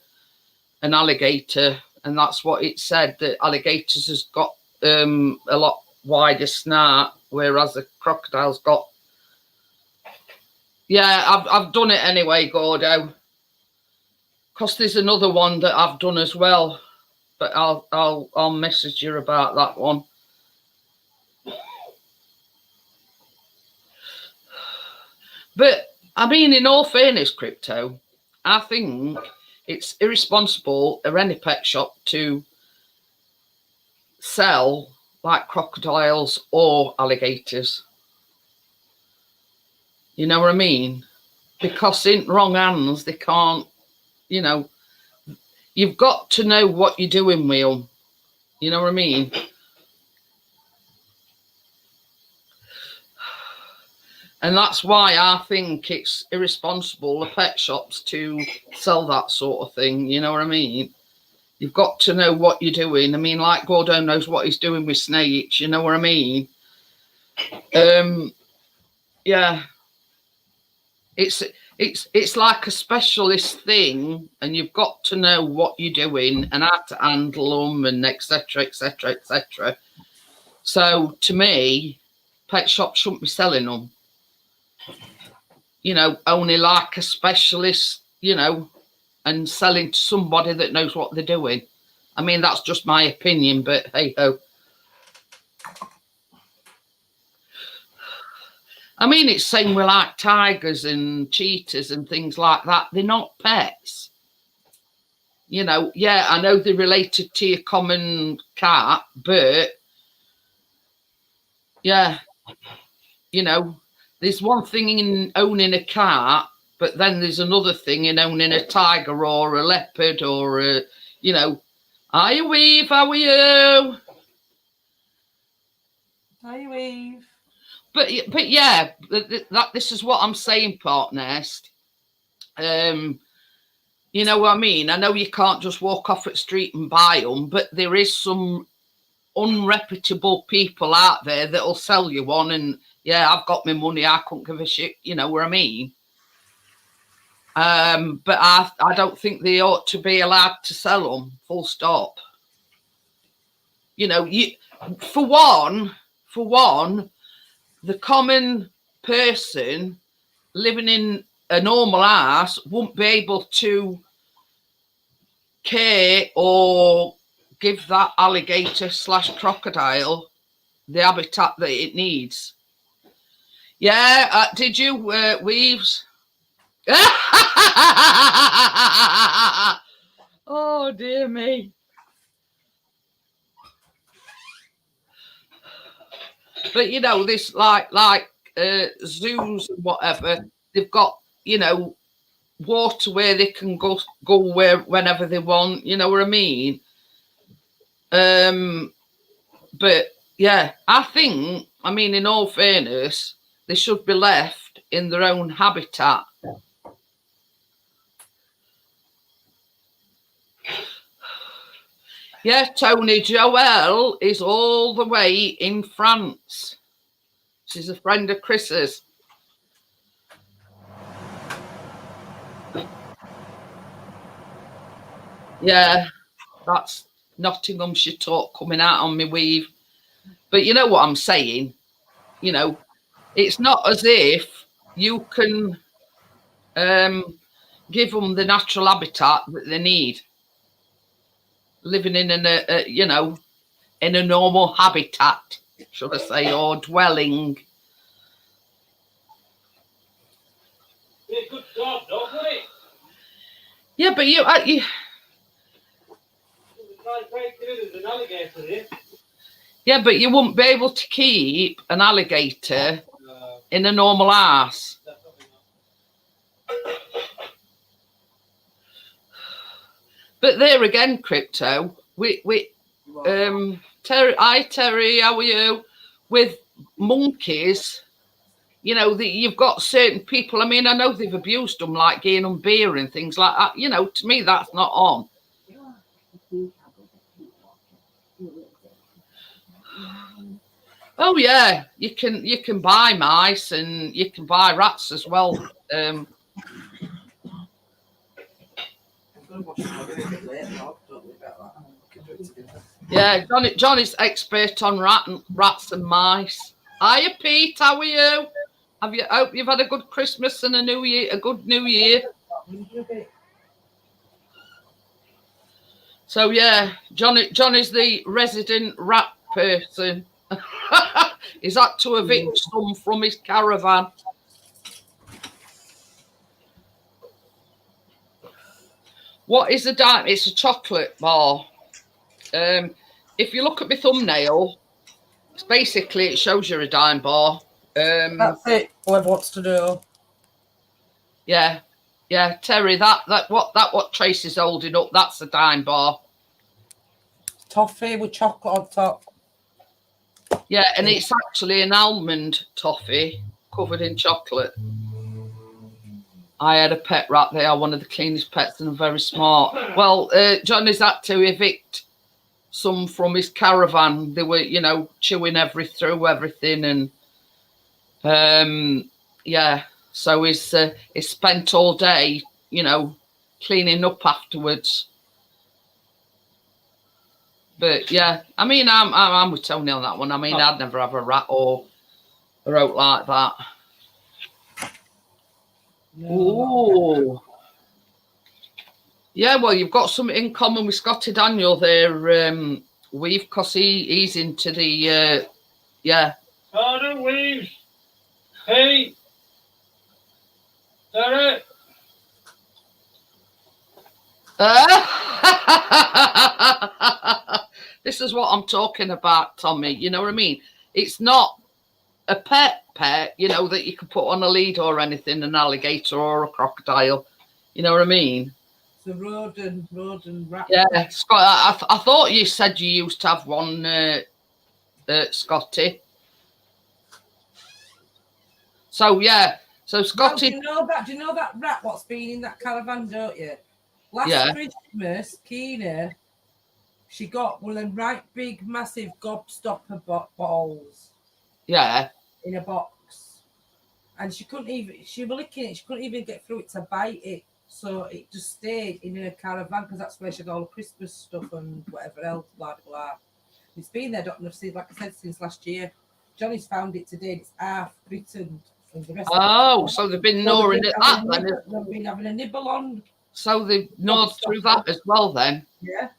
alligator, and that's what it said, that alligators has got a lot wider snout, whereas the crocodile's got. Yeah, I've done it anyway, Gordo, because there's another one that I've done as well, but I'll message you about that one. But I mean, in all fairness, Crypto, I think it's irresponsible of any pet shop to sell like crocodiles or alligators. You know what I mean? Because in wrong hands, they can't, you've got to know what you're doing with them. You know what I mean? And that's why I think it's irresponsible of pet shops to sell that sort of thing. You know what I mean? You've got to know what you're doing. I mean, like Gordo knows what he's doing with snakes. You know what I mean? Yeah. It's like a specialist thing, and you've got to know what you're doing and how to handle them, and etc., etc., etc. So to me, pet shops shouldn't be selling them. Only like a specialist, and selling to somebody that knows what they're doing. I mean, that's just my opinion, but hey ho. I mean, it's same with like tigers and cheetahs and things like that. They're not pets. Yeah, I know they're related to your common cat, but yeah, there's one thing in owning a cat, but then there's another thing in owning a tiger or a leopard or a, Hi, Weave, how are you? Hi, Weave. But yeah, this is what I'm saying, Part Nest. You know what I mean? I know you can't just walk off at the street and buy them, but there is some unreputable people out there that'll sell you one, and yeah, I've got my money, I couldn't give a shit, you know what I mean? But I don't think they ought to be allowed to sell them, full stop. For one, the common person living in a normal house won't be able to care or give that alligator / crocodile the habitat that it needs. Yeah, did you, Weaves? Oh, dear me. But, this like zoos and whatever, they've got, water where they can go whenever they want, you know what I mean? But yeah, I think, I mean, in all fairness, they should be left in their own habitat. Yeah, Tony Joelle is all the way in France. She's a friend of Chris's. Yeah, that's Nottinghamshire talk coming out on me, Weave. But you know what I'm saying? You know, it's not as if you can give them the natural habitat that they need, living in you know, in a normal habitat, should I say, or dwelling. Be a good job, don't we? Yeah, but you Try and break it in as an alligator here. yeah, but you wouldn't be able to keep an alligator No, in a normal house. definitely not. But there again, Crypto, Terry, hi Terry, how are you? With monkeys, you know, you've got certain people. I mean, I know they've abused them, like giving them beer and things like that. You know, to me, that's not on. Oh yeah, you can buy mice and you can buy rats as well. Yeah, Johnny's expert on rats and mice. Hiya, Pete. How are you? Hope you've had a good Christmas and a good New Year. So yeah, Johnny's the resident rat person. He's had to evict some from his caravan. What is a Daim? It's a chocolate bar. If you look at my thumbnail, it's basically, it shows you a Daim bar. That's it. Whoever wants to do. Yeah, Terry, that what Tracy's holding up, that's a Daim bar. Toffee with chocolate on top. Yeah, and it's actually an almond toffee covered in chocolate. I had a pet rat. They are one of the cleanest pets and very smart. Well, Johnny's had to evict some from his caravan. They were, you know, chewing through everything, and yeah. So he's spent all day, you know, cleaning up afterwards. But yeah, I mean, I'm with Tony on that one. I mean, I'd never have a rat or a oat like that. Oh, yeah. Well, you've got something in common with Scotty Daniel there, Weave, because he's into the yeah. Pardon, Weaves. Hey. Derek. This is what I'm talking about, Tommy. You know what I mean? It's not a pet, you know, that you can put on a lead or anything, an alligator or a crocodile. You know what I mean? It's a rodent rat. Yeah, Scott. I thought you said you used to have one, Scotty. So yeah, so Scotty. Well, do you know that rat what's been in that caravan, don't you? Last Christmas, Keena, she got one of them right big, massive gobstopper balls. Yeah. In a box, and she was licking it. She couldn't even get through it to bite it, so it just stayed in her caravan because that's where she got all the Christmas stuff and whatever else. Blah blah. It's been there, like I said, since last year. Johnny's found it today. And it's half bitten. The rest so they've been gnawing at that then. They've been having a nibble on. So they've gnawed through that as well then. Yeah.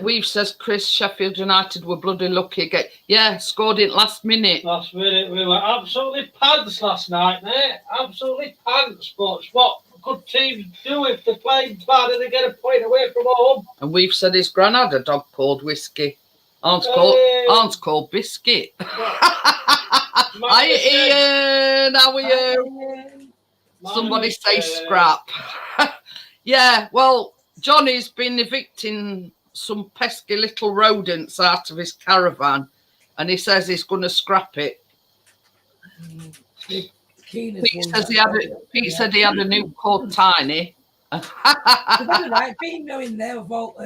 Weave says Chris, Sheffield United were bloody lucky again. Yeah, scored it last minute. Last minute, we were absolutely pants last night, mate. Absolutely pants. But what good teams do if they're playing bad and they get a point away from home? And Weave said his gran had a dog called Whiskey. Aunt's called Biscuit. Hi Ian, how are you? Somebody say Scrap. Yeah, well, Johnny's been evicting some pesky little rodents out of his caravan, and he says he's going to scrap it. Pete said he had a new called Tiny. I've been knowing there about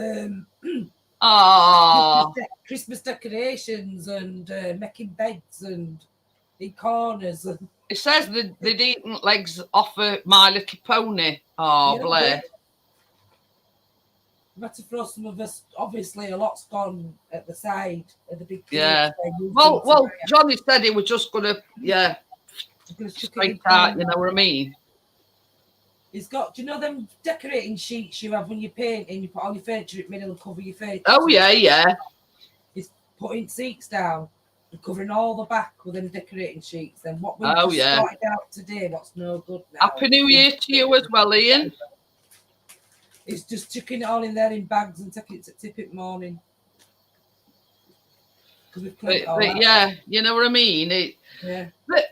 Christmas decorations and making beds and in corners. It says they'd eaten legs off of My Little Pony. Oh, Blair. We've had to throw some of us. Obviously, a lot's gone at the side of the big. Yeah. crates where you Well, think well, Johnny said he was just gonna, we're gonna chuck it straight in out. there. You know what I mean? He's got. Do you know them decorating sheets you have when you paint and you put all your furniture in the middle and cover your furniture? Oh yeah, yeah. He's putting seats down and covering all the back with them decorating sheets. Then what we Oh, just yeah. started out today, what's no good now. Happy New Year to you as well, Ian. It's just chucking it all in there in bags and taking it to Tippet morning. Because we've put it all But out. yeah, you know what I mean. Yeah. But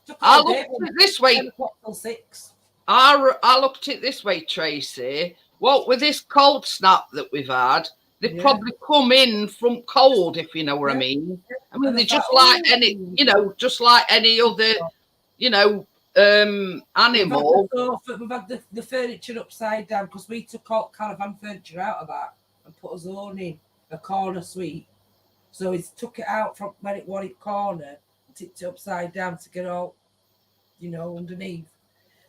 Took I all day looked from at it this way. 10 o'clock till 6. I looked at it this way, Tracy. What with this cold snap that we've had, they Yeah. probably come in from cold, if you know what I Yeah. mean. I And mean, they're it's just like, like any, just like any other, animal. We've had the furniture upside down because we took all caravan furniture out of that and put us own in a corner suite. So he's took it out from where it was in corner and tipped it upside down to get all, underneath.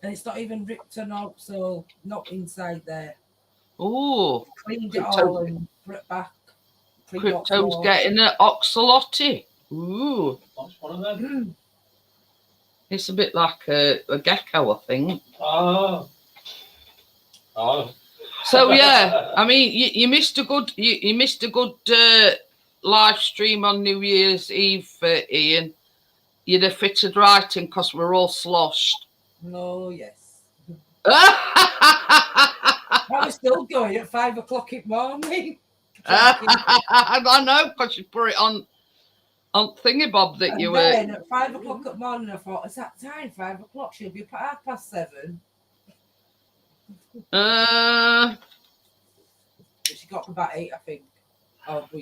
And it's not even ripped or not, so not inside there. Oh, Cleaned it all and put it back. Crypto's getting an oxalotti. Ooh, That's one of them. it's a bit like a gecko, I think. Oh. So yeah, I mean, you missed a good you missed a good live stream on New Year's Eve, Ian. You'd have fitted right in because we're all sloshed. No, yes. I I was still going at 5 o'clock in the morning. I know because you put it on thingybob that you were. Then at 5 o'clock at morning, I thought, is that time? 5 o'clock? She'll be up at 7:30. But She got up about 8, I think. Oh, we're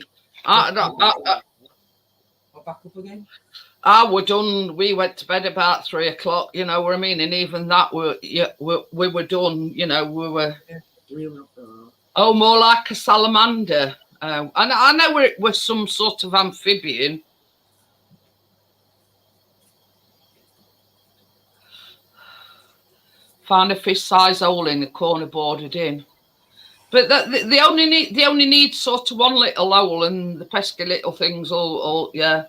back up again. I were done. We went to bed about 3 o'clock. You know what I mean? And even that, we were done. We were. Oh, more like a salamander. And I know we're some sort of amphibian. Find a fish-size hole in the corner, boarded in. But they only need sort of one little hole, and the pesky little things all yeah.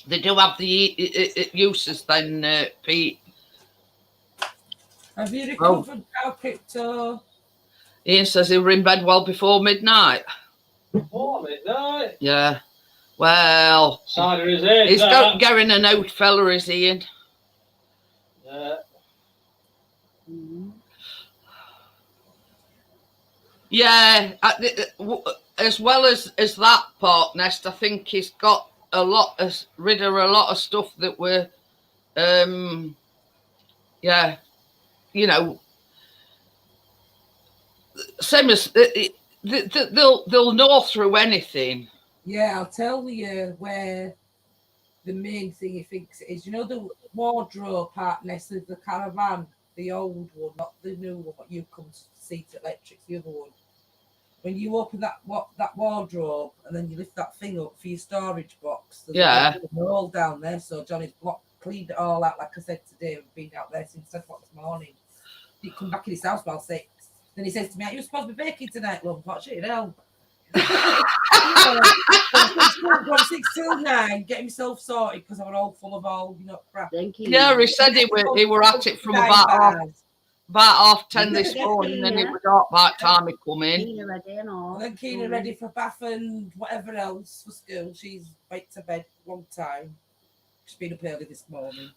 They do have the uses then, Pete. Have you recovered now, Crypto? Ian says he were in bed well before midnight. Before midnight? Yeah. Well, Side of his head. he's getting an old fella, is Ian? Yeah. Yeah. As well as that part nest, I think he's got rid of a lot of stuff that were, yeah, same as they'll know through anything. Yeah, I'll tell you where the main thing he thinks it is. The wardrobe part nest of the caravan, the old one, not the new one, what you come to see to electrics, the other one. When you open that wardrobe and then you lift that thing up for your storage box, there's a hole down there. So Johnny's cleaned it all out, like I said today. We've been out there since 10 o'clock this morning. He come back in his house about 6. Then he says to me, "Are you supposed to be baking tonight, love?" I thought, shit, hell. From 6 till 9, getting myself sorted because I was all full of all, crap. Yeah, he said he were at it from about 10 this morning, and it was dark by the time he come in. And then Keena ready for bath and whatever else for school. She's went to bed long time. She's been up early this morning.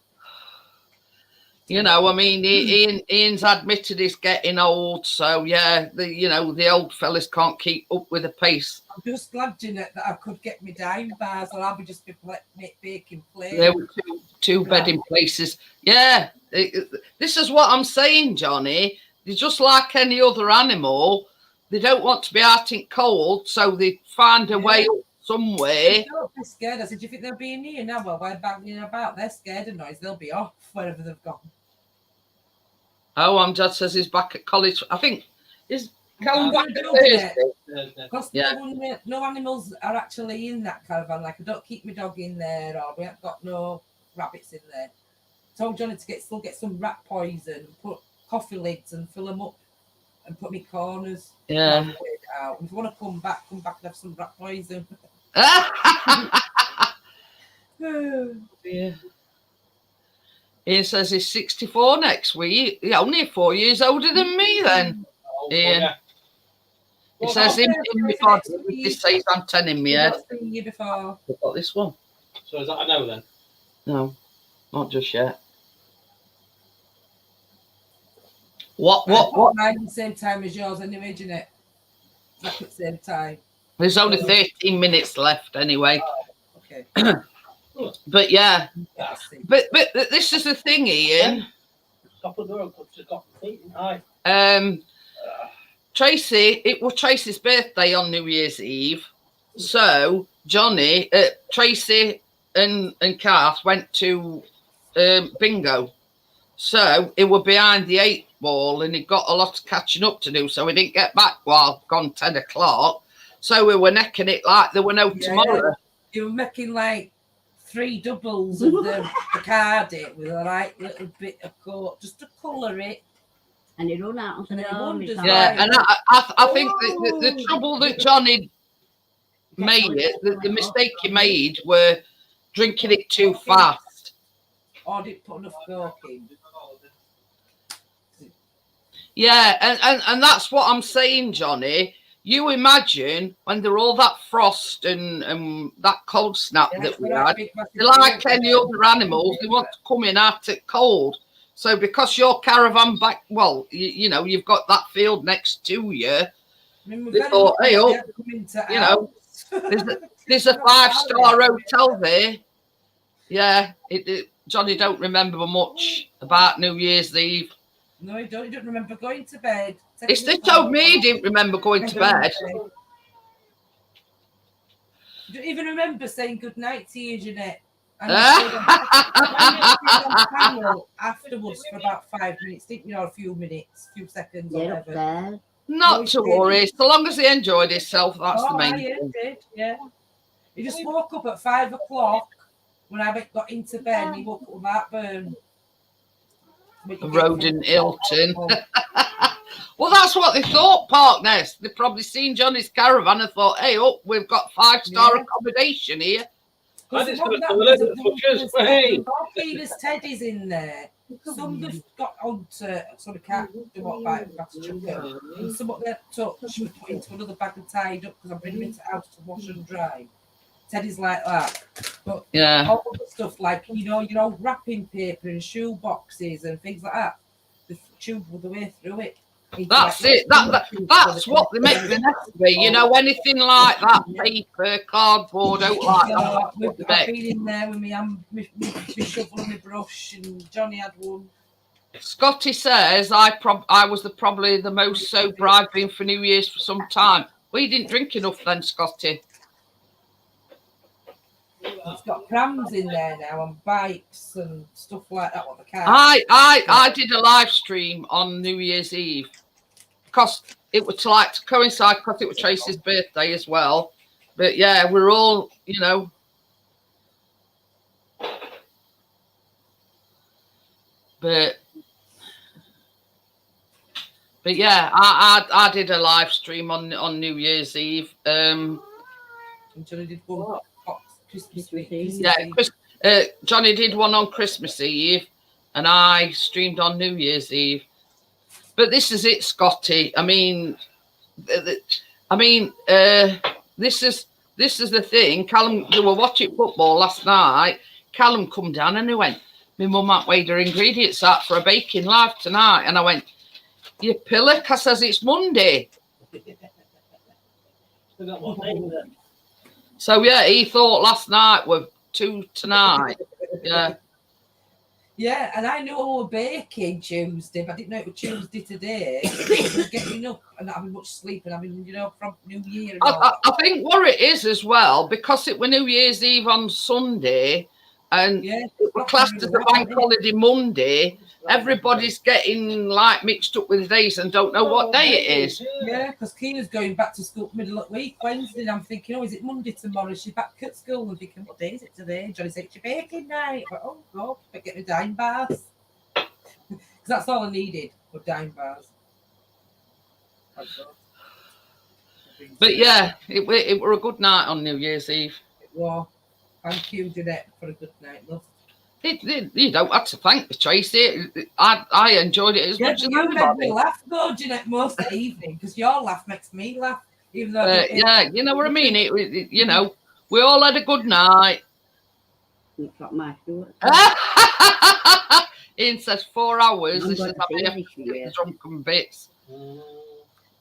I mean, Ian's admitted he's getting old, so yeah, the old fellas can't keep up with the pace. I'm just glad, Jeanette, that I could get me Daim Bars, or I'll be just baking plain. There were two bedding places. Yeah, this is what I'm saying, Johnny. They're just like any other animal. They don't want to be out in cold, so they find a way up somewhere. Don't be scared. I said, do you think they'll be in here now? Well, we're banging about. They're scared of noise. They'll be off wherever they've gone. Oh, Dad says he's back at college. I think Callum back do Thursday. it. Thursday. Because Yeah. no animals are actually in that caravan. Like I don't keep my dog in there, or we haven't got no rabbits in there. Told Johnny to still get some rat poison, put coffee lids and fill them up, and put me corners. Yeah. And I'll weigh it out. If you want to come back and have some rat poison. Yeah. Ian says he's 64 next week. He's only 4 years older than me then. Oh, Ian. yeah. He Well, says in my body, this says I'm 10 in my head. I've seen you before. I've got this one. So is that a no then? No, not just yet. What? Mine the same time as yours anyway, Jeanette. Exactly the same time. There's only 13 minutes left anyway. Okay. But yeah, Let's see. but this is the thing, Ian. Stop the door, it's got feet in high. Tracy, it was Tracy's birthday on New Year's Eve. So Johnny, Tracy and Kath went to bingo. So it were behind the 8 ball and he got a lot of catching up to do. So we didn't get back while gone 10 o'clock. So we were necking it like there were no tomorrow. You were making like 3 doubles of the card it with a like little bit of coat just to colour it. And you run out And and it wonders Yeah, and I think the trouble that Johnny made the mistake he made were drinking it too fast. Or didn't put enough coke in. Yeah, and that's what I'm saying, Johnny. You imagine when they're all that frost and that cold snap that we had, they're like any other animals, they want to come in at it cold. So because your caravan back, well, you know, you've got that field next to you, they thought, hey, oh, you know, there's a 5-star hotel there. Yeah, Johnny don't remember much about New Year's Eve. No, he don't remember going to bed. They told me he didn't remember going to bed. You don't even remember saying good night to you, Jeanette. And I stayed on panel afterwards for about 5 minutes, didn't you? Or a few minutes, few seconds, or Get up whatever. there. Not to worry. So long as he enjoyed himself, that's the main yeah, thing. he did, yeah. He just woke up at 5 o'clock when I got into bed and he woke up with heartburn. Road in Hilton. Well, that's what they thought, Parkness. They probably seen Johnny's caravan and thought, hey, oh, we've got 5-star accommodation here. Peter's Teddy's in there. Some have got onto, so they can't do what back to chuck. And some of their touch we put into another bag and tied up because I'm bringing them into the house to wash and dry. Teddy's like that. But Yeah. all the stuff like, you know, wrapping paper and shoe boxes and things like that, the tube all the way through it. That's it. That's what they make the nest be. You know, anything like that, paper, cardboard, out like that. I've been in there with my shovel and my brush, and Johnny had one. Scotty says I was probably the most sober I've been for New Year's for some time. We didn't drink enough then, Scotty. It's got prams in there now and bikes and stuff like that. What the car? I did a live stream on New Year's Eve because it was like to coincide because it was Tracy's birthday as well. But yeah, we're all, you know. But yeah, I did a live stream on New Year's Eve. And Johnny did one. Christmas Eve. Yeah, Johnny did one on Christmas Eve, and I streamed on New Year's Eve. But this is it, Scotty. I mean, this is the thing. Callum, they were watching football last night. Callum come down and he went, "My mum might weigh her ingredients out for a baking live tonight," and I went, "You pillock," I says, "It's Monday." So yeah, he thought last night were 2 tonight. Yeah. Yeah, and I knew I was baking Tuesday, but I didn't know it was Tuesday today. I was getting up and not having much sleep and having, you know, from New Year. And all I think what it is as well, because it was New Year's Eve on Sunday and it was classed as a bank holiday Monday, everybody's getting like mixed up with days and don't know what day it is. Yeah, because Keena's going back to school middle of the week, Wednesday, and I'm thinking, oh, is it Monday tomorrow? She's back at school and thinking, what day is it today? Johnny said, it's your baking night. But oh, God, I get the Daim Bars. Because that's all I needed for Daim Bars. But yeah, it were a good night on New Year's Eve. It was. Thank you, Jeanette, for a good night, love. You don't have to thank me, Tracy. I enjoyed it as much as you made everybody. me laugh though, Jeanette, most of the evening, because your laugh makes me laugh. Even though yeah, you know what I mean. It you know, we all had a good night. You got my foot. Ian says 4 hours. I'm This is gonna having finish you. drunken bits.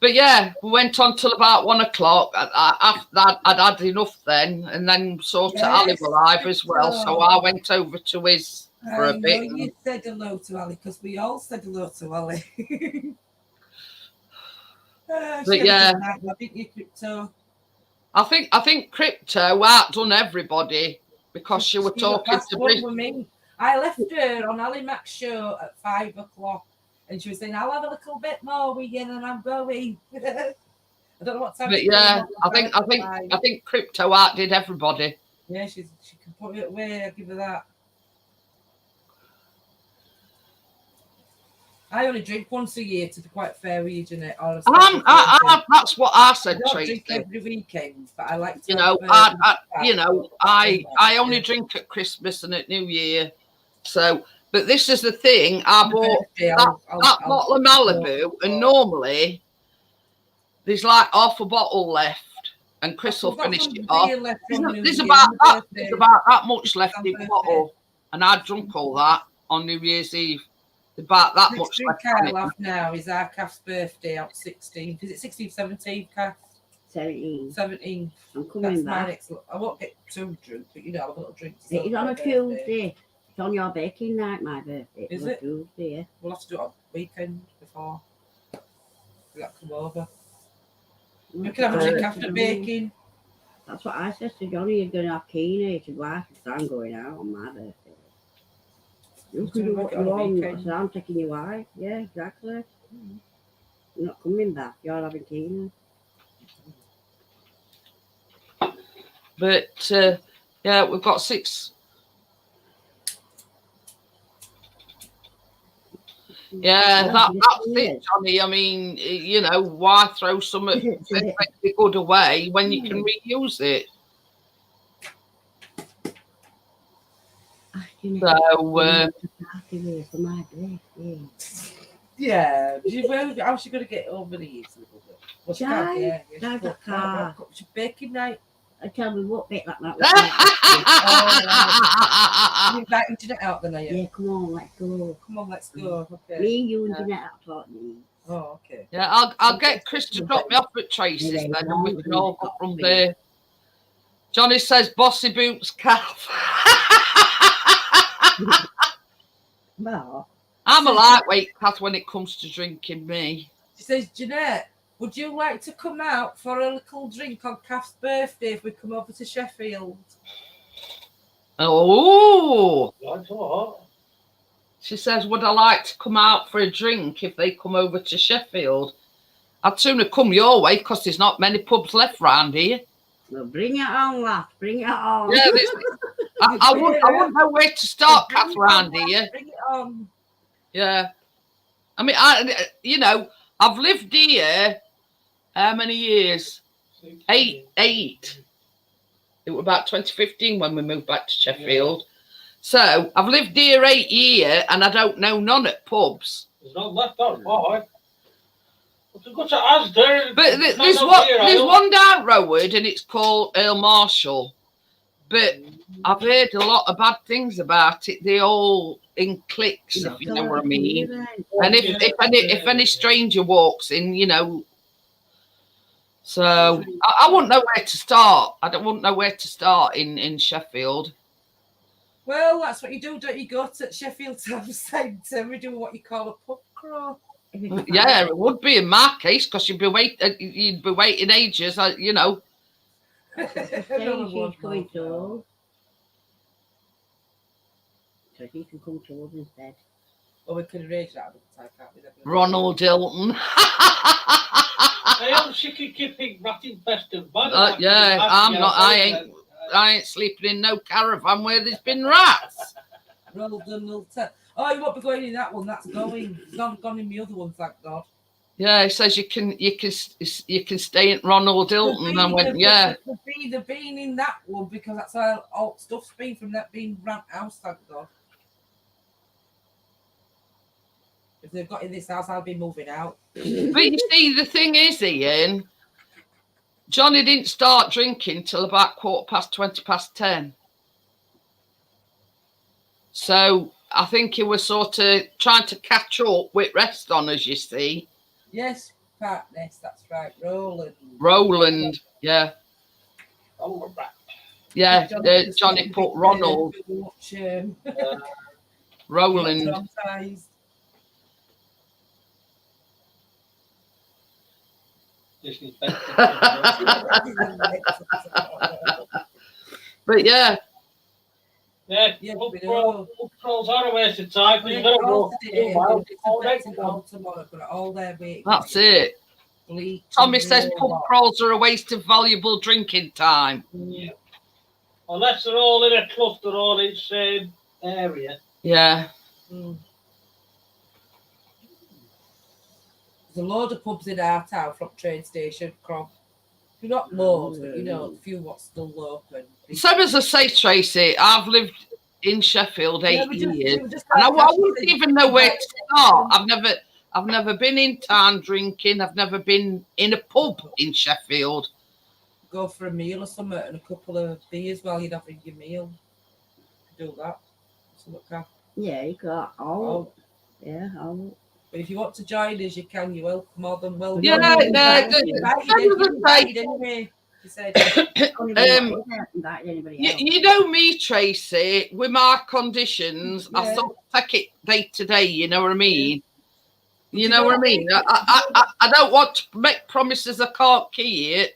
But yeah, we went on till about 1 o'clock. After that, I'd had enough then, and then saw to Ali alive as well. So I went over to his for a bit. I know you said hello to Ali because we all said hello to Ali. But yeah, didn't you, Crypto? I think Crypto outdone everybody because she was talking to me. I left her on Ali Mac's show at 5 o'clock. And she was saying, I'll have a little bit more with you and I'm going. I don't know what time. But yeah, I think Crypto outdid everybody. Yeah, she can put it away, I'll give her that. I only drink once a year, to be quite fair with you, Jeanette. That's what I said, I don't Tracy. drink every weekend, but I like to. I only drink at Christmas and at New Year. So, but this is the thing. I bought that bottle of Malibu, and normally there's like half a bottle left, and Chris will finish it off. There's about that much left in the bottle, and I drunk all that on New Year's Eve. About that much left. Now is our Kath's birthday out 16th. Is it 16th, 17th, Kath? 17th. I'm coming back. I won't get too drunk, but you know, I'll have a little drink. It is on a Tuesday. It's on your baking night, my birthday. Is it? Tuesday, yeah. We'll have to do it on weekend before. We'll come over. We can have a drink after baking. That's what I said to Johnny. You're going to have Keena. He said, why? Because I'm going out on my birthday. You can do what you want. I said, I'm taking your wife. Yeah, exactly. You're not coming back. You're having Keena. But yeah, we've got 6. Yeah, that's it, Johnny. I mean, you know, why throw something good away when you can reuse it? So, yeah, how's she going to get over the years a little bit? Well, she can't, the car. It's baking night. I tell me what bit like that. You're inviting Jeanette out then, are you? Yeah, come on, let's go. Come on, let's go. Okay. Me, you, and Jeanette have taught me. Oh, okay. Yeah, I'll get Chris to drop me off at Tracy's then, and we can all go from there. Johnny says, "Bossy boots, Kath." Well, I'm a lightweight, Kath, when it comes to drinking. Me. She says, Jeanette, would you like to come out for a little drink on Kath's birthday if we come over to Sheffield? Oh. That's what? She says, would I like to come out for a drink if they come over to Sheffield? I'd sooner come your way because there's not many pubs left round here. Well, bring it on, lass. Bring it on. Yeah, I wouldn't know where to start, Kath, round here. Bring it on. Yeah. I mean, I've lived here how many years? 8. It was about 2015 when we moved back to Sheffield. Yeah. So I've lived here 8 years and I don't know none at pubs. There's not left that far. Go to Asda. But there's one down road and it's called Earl Marshall. But I've heard a lot of bad things about it. They all in cliques, if you know what I mean. And if any stranger walks in, you know. So I wouldn't know where to start. I wouldn't know where to start in Sheffield. Well, that's what you do, don't you? Go to Sheffield Town Centre. We do what you call a pub crawl. Yeah, it would be in my case because you'd be waiting ages, you know. She's going to. So he can come to us instead. Well, we can arrange that another time, can't we? Ronald Hilton. I hope she can keep it rat infested. Yeah, I ain't sleeping in no caravan where there's been rats. Rolden will tell. Oh, you won't be going in that one. That's going. It's not gone in the other one, thank God. Yeah, he says you can stay at Ronald Hilton. I went, yeah. They've been in that one because that's all stuff's been from that being rant house, thank God. If they've got in this house, I'll be moving out. But you see, the thing is, Ian, Johnny didn't start drinking till about 10:15. So I think he was sort of trying to catch up with rest on, as you see. Yes, partners, that's right. Roland, yeah. Oh, rat. Yeah, Johnny put Ronald. Roland. But yeah. Yeah, pub crawls are a waste of time. You've got to walk all their weight. That's it. Tommy says pub crawls are a waste of valuable drinking time. Yeah. Unless they're all in a cluster all in the same area. Yeah. There's a load of pubs in our town from train station, not loads, but a few what's still open. So as I say, Tracy, I've lived in Sheffield 8 years, and I wouldn't even know where to start. I've never been in town drinking. I've never been in a pub in Sheffield. Go for a meal or something and a couple of beers while you're having your meal. Do that. Yeah, you got all. Yeah, all. But if you want to join us, you can. You're welcome, more than welcome. Yeah, you know me, Tracy, with my conditions, I sort of take it day to day, you know what I mean? You know what I mean? I don't want to make promises I can't keep.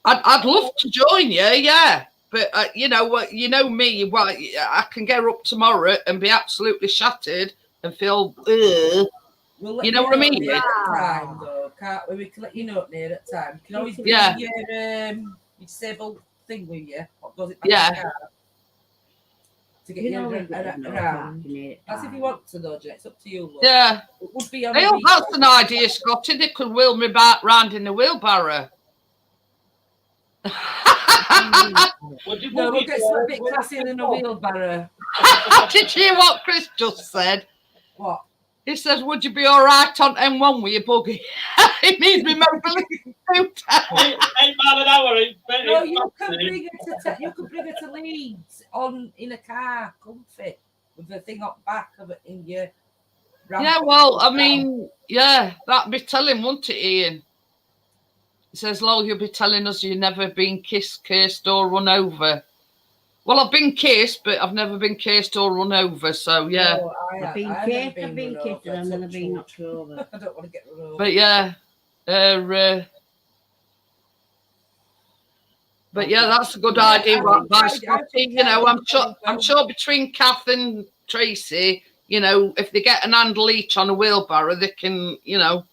I'd love to join you, yeah. But you know what? You know me. Well, I can get up tomorrow and be absolutely shattered and feel. You know what I mean? Time, though, can't we? We can let you know near at time. You can always bring your disabled thing with you. What goes it back in the car? To get you around. That's if you want to, though, Jen. It's up to you. Look. Yeah. It would be on that's an idea, Scotty. They could wheel me back round in the wheelbarrow. No, we'll get a bit classier than a wheelbarrow. Did you hear what Chris just said? What? He says, would you be all right on M1 with your buggy? It needs me mobility. 8 miles an hour. No, you can bring it to Leeds in a car, comfy, with the thing up back of it in your. Yeah, well, I mean, yeah, that'd be telling, wouldn't it, Ian? He says, Lol, you'll be telling us you've never been kissed, cursed, or run over. Well, I've been kissed, but I've never been kissed or run over, so yeah. No, I've been kissed, and I've never been knocked over. I don't want to get run over. But yeah, but yeah, that's a good idea. You know, I'm sure between Kath and Tracy, you know, if they get an handle each on a wheelbarrow, they can, you know.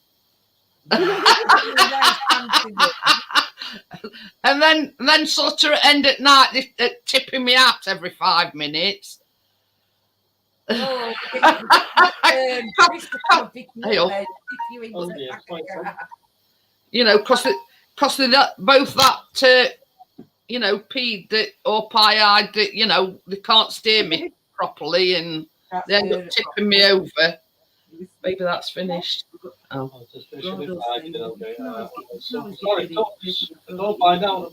And then sort of end at night, tipping me out every 5 minutes. Oh, you know, because both that you know, peed that or pie-eyed that, you know, they can't steer me properly and they end up tipping me over. Maybe that's finished. Oh. Sorry, don't find out.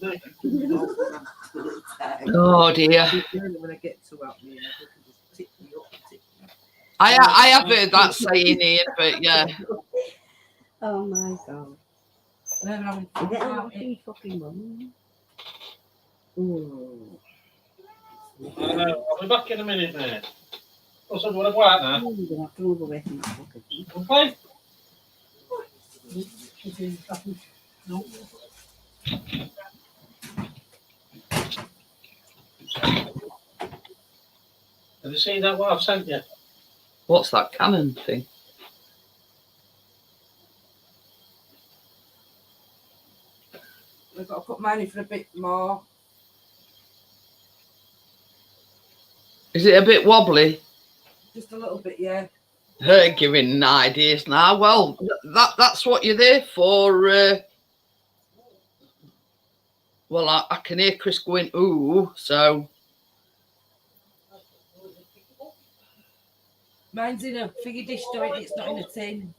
Oh dear. I have heard that saying here, but yeah. Oh my God. I'll be back in a minute, mate. Oh, so what about now? Okay. Have you seen that what I've sent you? What's that Canon thing? I've got to put mine in for a bit more. Is it a bit wobbly? Just a little bit, yeah. Her giving ideas now. Well, that's what you're there for. Well, I can hear Chris going, ooh, so. Mine's in a figgy dish, though. It's not in a tin.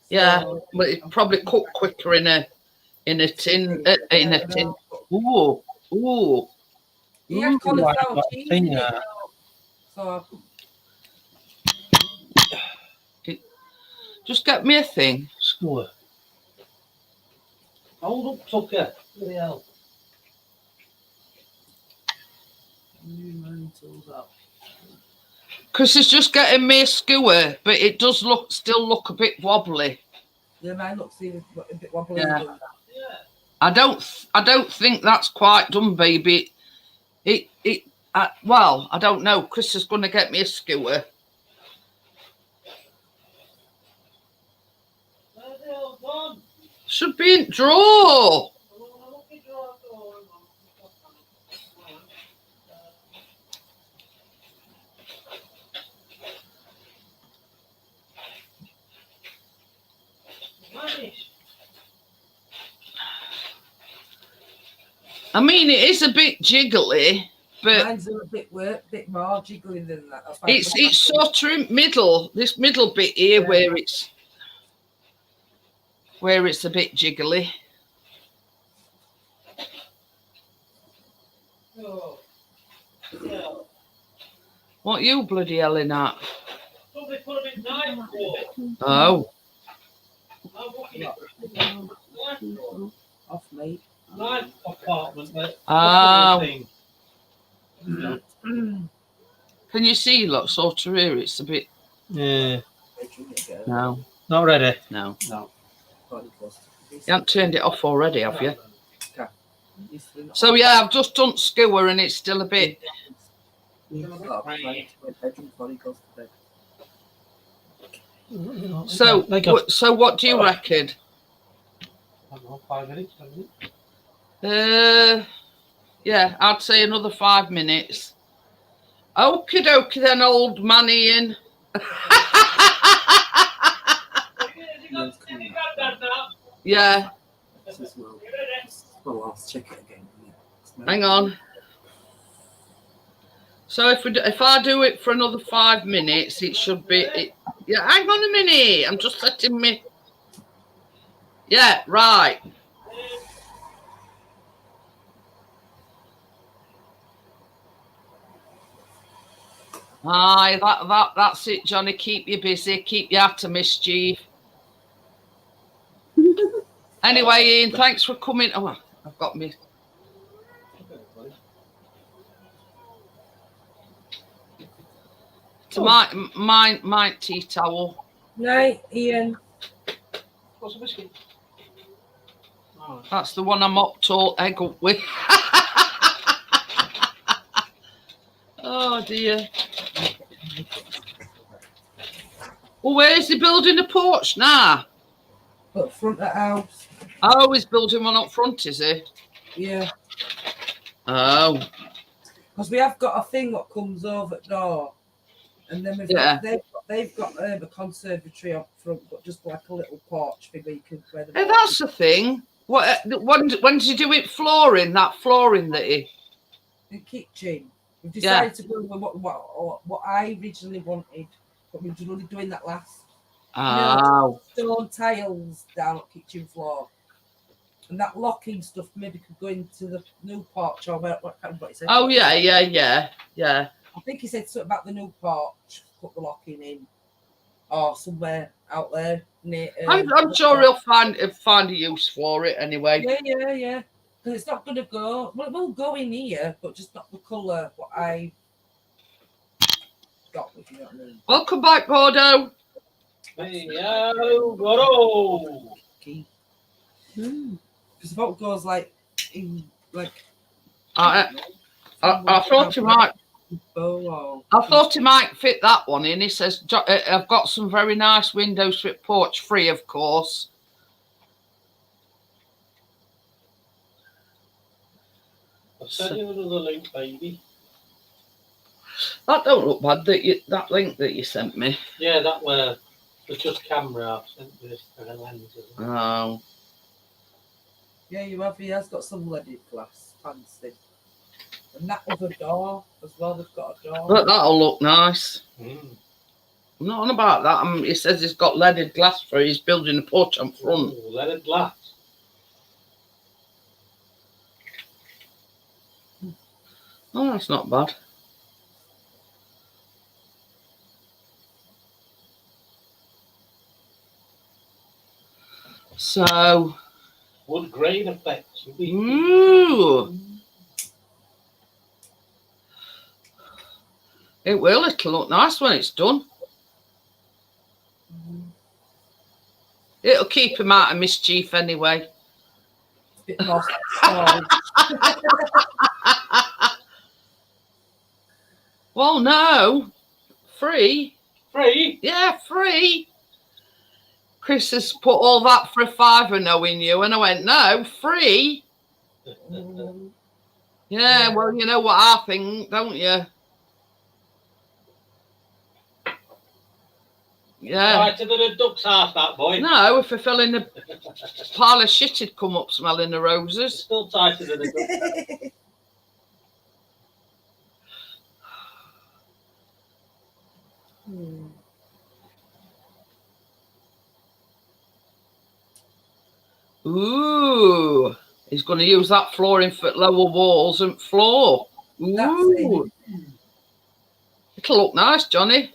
Yeah, So, but it probably cook quicker in a tin. In a tin. Ooh, ooh. He had Ooh. cauliflower cheese in it. So, Just get me a thing. Skewer. Hold up, Tucker. Bloody hell. Chris is just getting me a skewer, but it does still look a bit wobbly. yeah, mine looks a bit wobbly. Yeah. Yeah. I don't think that's quite done, baby. Well, I don't know. Chris is going to get me a skewer. Should be in drawer. I mean, it is a bit jiggly, but Mine's a bit more jiggly than that. it's sort of in middle. This middle bit here, Yeah. where it's a bit jiggly. What you bloody yelling at? Somebody put them in knife fork. Oh. Off me. Knife compartment. Oh. Thing. Can you see? Look, sort of here. It's a bit. Yeah. No. Not ready. No. No. You haven't turned it off already, have you? So yeah, I've just done skewer and it's still a bit. So what do you reckon? I don't know, 5 minutes, 10 minutes. Yeah, I'd say another 5 minutes. Okie dokie then, old man Ian. Yeah. Well, I'll check it again. Hang on. So if I do it for another 5 minutes, it should be. Yeah, hang on a minute. I'm just setting me. Yeah, right. Aye, that's it, Johnny. Keep you busy. Keep you out of mischief. Anyway, Ian, thanks for coming. Oh, I've got me. To my tea towel. Night, Ian. What's the biscuit? Oh. That's the one I mopped all egg up with. Oh dear. Well, where's he building a porch now? Up front of the house. Oh, he's building one up front, is he? Yeah. Oh. Because we have got a thing that comes over the door. And then they've got a conservatory up front, but just like a little porch thing where you can wear the. Hey, that's the thing. What? When did you do it? Flooring that The kitchen. We've decided to go with what I originally wanted, but we're only doing that last. Oh. Stone tiles down at kitchen floor, and that locking stuff maybe could go into the new porch or what he said. Oh yeah. I think he said something about the new porch. Put the locking in, or somewhere out there near. I'm sure he'll find a use for it anyway. Yeah. Because it's not going to go. Well, it will go in here, but just not the colour what I got. If you know what I mean. Welcome back, Gordo. Hey, Gordo. Because the vote goes like in like. I thought you might. Oh, I thought he might fit that one in. He says, I've got some very nice windows for porch, free, of course. I'll send you another link, baby. That don't look bad, that link that you sent me. Yeah, that were it's just camera. I've sent this for the lens as well. Oh. yeah, you have. He has got some leaded glass, fancy. And that other door as well. They've got a door. But that'll look nice. Mm. I'm not on about that. He says he's got leaded glass for his building a porch on front. Ooh, leaded glass. Oh, that's not bad. So, Wood grain effects. ooh, it will. It'll look nice when it's done. It'll keep him out of mischief anyway. A bit more storage. Well, no, free. Free? Yeah, free. Chris has put all that for a £5 knowing you, and I went, no, free. Yeah, well, you know what I think, don't you? Yeah. Tighter than a duck's half, that boy. No, if I fell in a pile of shit, he'd come up smelling the roses. Still tighter than a duck's. Ooh, he's going to use that flooring for lower walls and floor. Ooh, it'll look nice, Johnny.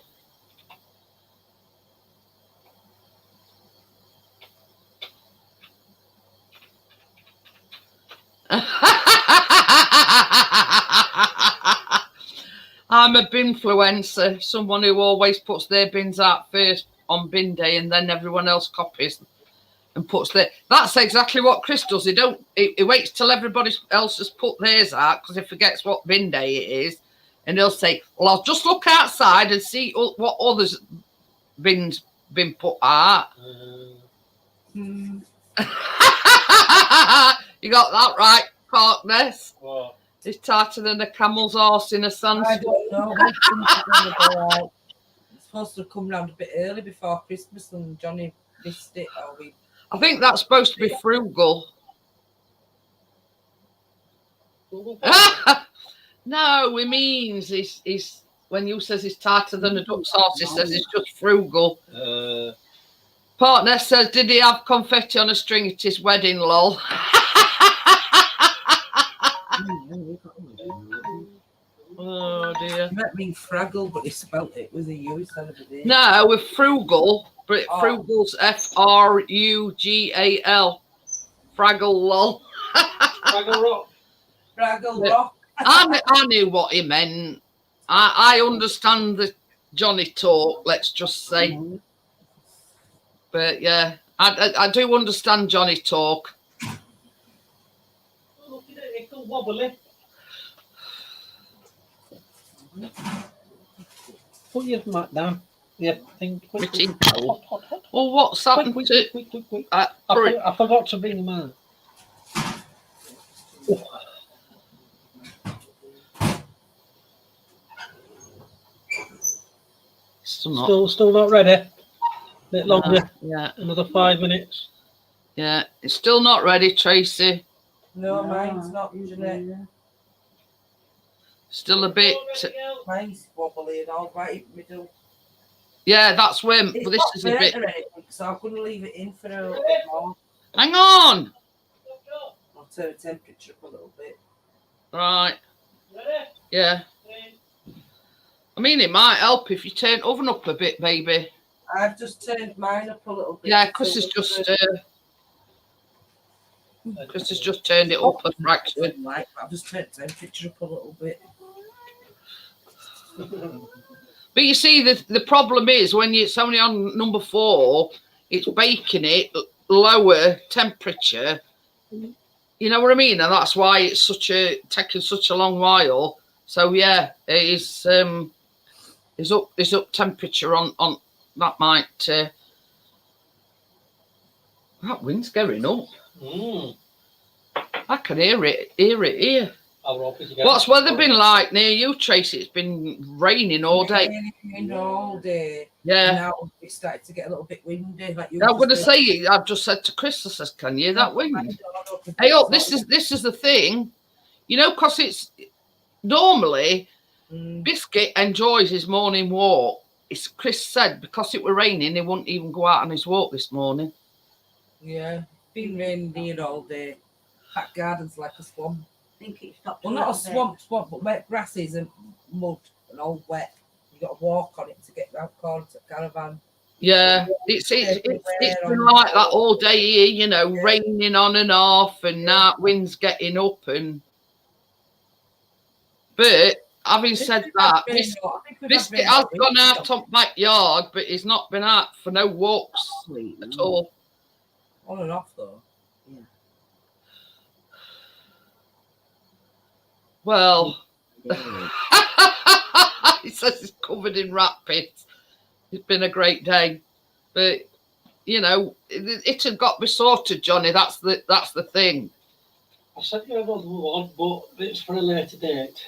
I'm a binfluencer, someone who always puts their bins out first on bin day and then everyone else copies and puts their. That's exactly what Chris does. He waits till everybody else has put theirs out because he forgets what bin day it is, and he'll say, well, I'll just look outside and see what others bins been put out. You got that right, Clarkness. What? It's tighter than a camel's arse in a I sandstorm. don't know. When things are gonna go out. It's supposed to come round a bit early before Christmas, and Johnny missed it. I think that's supposed to be frugal. No, it means he's when you says he's tighter than a duck's arse, he says it's just frugal. Partner says, did he have confetti on a string at his wedding, lol? Oh dear. He meant me Fraggle, but he spelt it with a U instead of a D. No, with frugal, but frugal's Frugal. Fraggle, lol. Fraggle Rock. Fraggle Rock. I knew what he meant. I understand the Johnny talk, let's just say. But yeah, I do understand Johnny talk. Look at it, it's all wobbly. Put your mat down. Yeah, think. Pretty cold. Well, what's happened to? Quick. I forgot to bring them out. Still not ready. A bit longer. Yeah. Another 5 minutes. Yeah, it's still not ready, Tracy. No, mine's not, Jeanette. Still a bit. Mine's wobbly and all right in the middle. Yeah, that's when. It's This not is a bit. burnt or anything, so I couldn't leave it in for a little bit more. Hang on. I'll turn the temperature up a little bit. Right. Yeah. I mean, it might help if you turn the oven up a bit, baby. I've just turned mine up a little bit. Yeah, Chris has just turned it up a fraction. I've just turned the temperature up a little bit. But you see, the problem is when it's only on number 4, it's baking it lower temperature. You know what I mean? And that's why it's taking such a long while So yeah, it's up temperature on that might that wind's going up. I can hear it here. What's weather been like near you, Tracy? It's been raining all day. Raining all day. Yeah. And now it's started to get a little bit windy. Like you. I'm going to say, I've just said to Chris, I says, can you hear that wind? Hey, oh, this is the thing, you know, because it's normally Biscuit enjoys his morning walk. It's Chris said because it were raining, he wouldn't even go out on his walk this morning. Yeah, been raining here all day. Back garden's like a swamp. I think it stopped. Well, not a swamp, but wet grasses and mud and all wet. You got to walk on it to get round corner to the caravan. Yeah, it's been like that all day here, you know, raining on and off, and that wind's getting up. And but having said that, Biscuit has gone out on backyard, but he's not been out for no walks at all. On and off though. Yeah. Well, he says it's covered in rat pits. It's been a great day, but you know, it had got me sorted, Johnny. That's the thing. I sent you another one, but it's for a later date.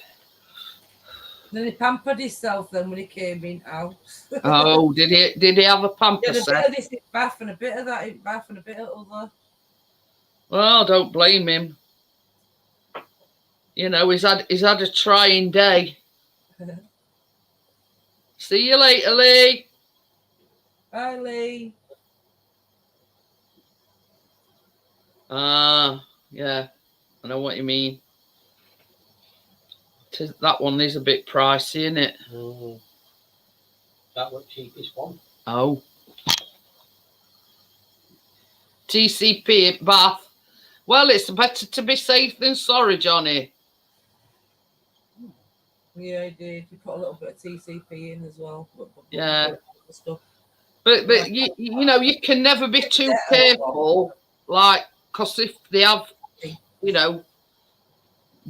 Then he pampered himself then when he came in house. Oh, did he have a pamper He had a set? bit of this in bath and a bit of that in bath and a bit of other. Well, don't blame him. You know, he's had a trying day. See you later, Lee. Bye, Lee. Yeah, I know what you mean. That one is a bit pricey, isn't it? That was the cheapest one. Oh. TCP at Bath. Well, it's better to be safe than sorry, Johnny. Yeah, he did. He put a little bit of TCP in as well. Yeah. But you know, you can never be too careful, like, because if they have, you know,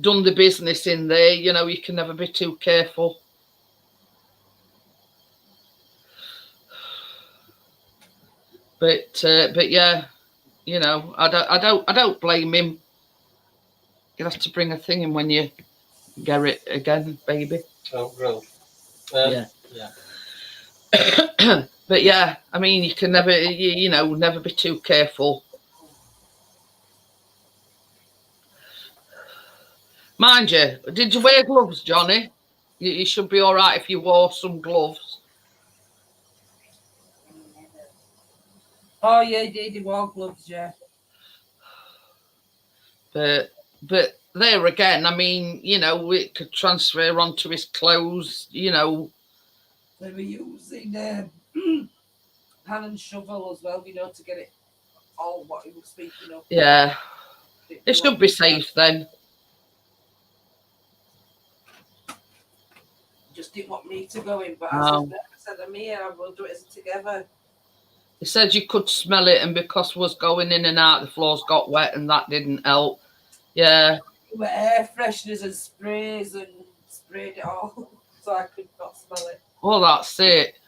done the business in there, you know, you can never be too careful. But yeah, you know, I don't blame him. You'll have to bring a thing in when you get it again, baby. Oh, grill. Yeah. But yeah, I mean, you can never, you know, never be too careful. Mind you, did you wear gloves, Johnny? You should be all right if you wore some gloves. Oh yeah, he did. He wore gloves, yeah. But there again, I mean, you know, it could transfer onto his clothes, you know. They were using hand and shovel as well, you know, to get it all what he was speaking of. Yeah, it should be safe then. Just didn't want me to go in, but I said, I'm here, we'll do it together. He said you could smell it, and because was going in and out, the floors got wet, and that didn't help. Yeah. We were air fresheners and sprays and sprayed it all, so I could not smell it. Well, that's it.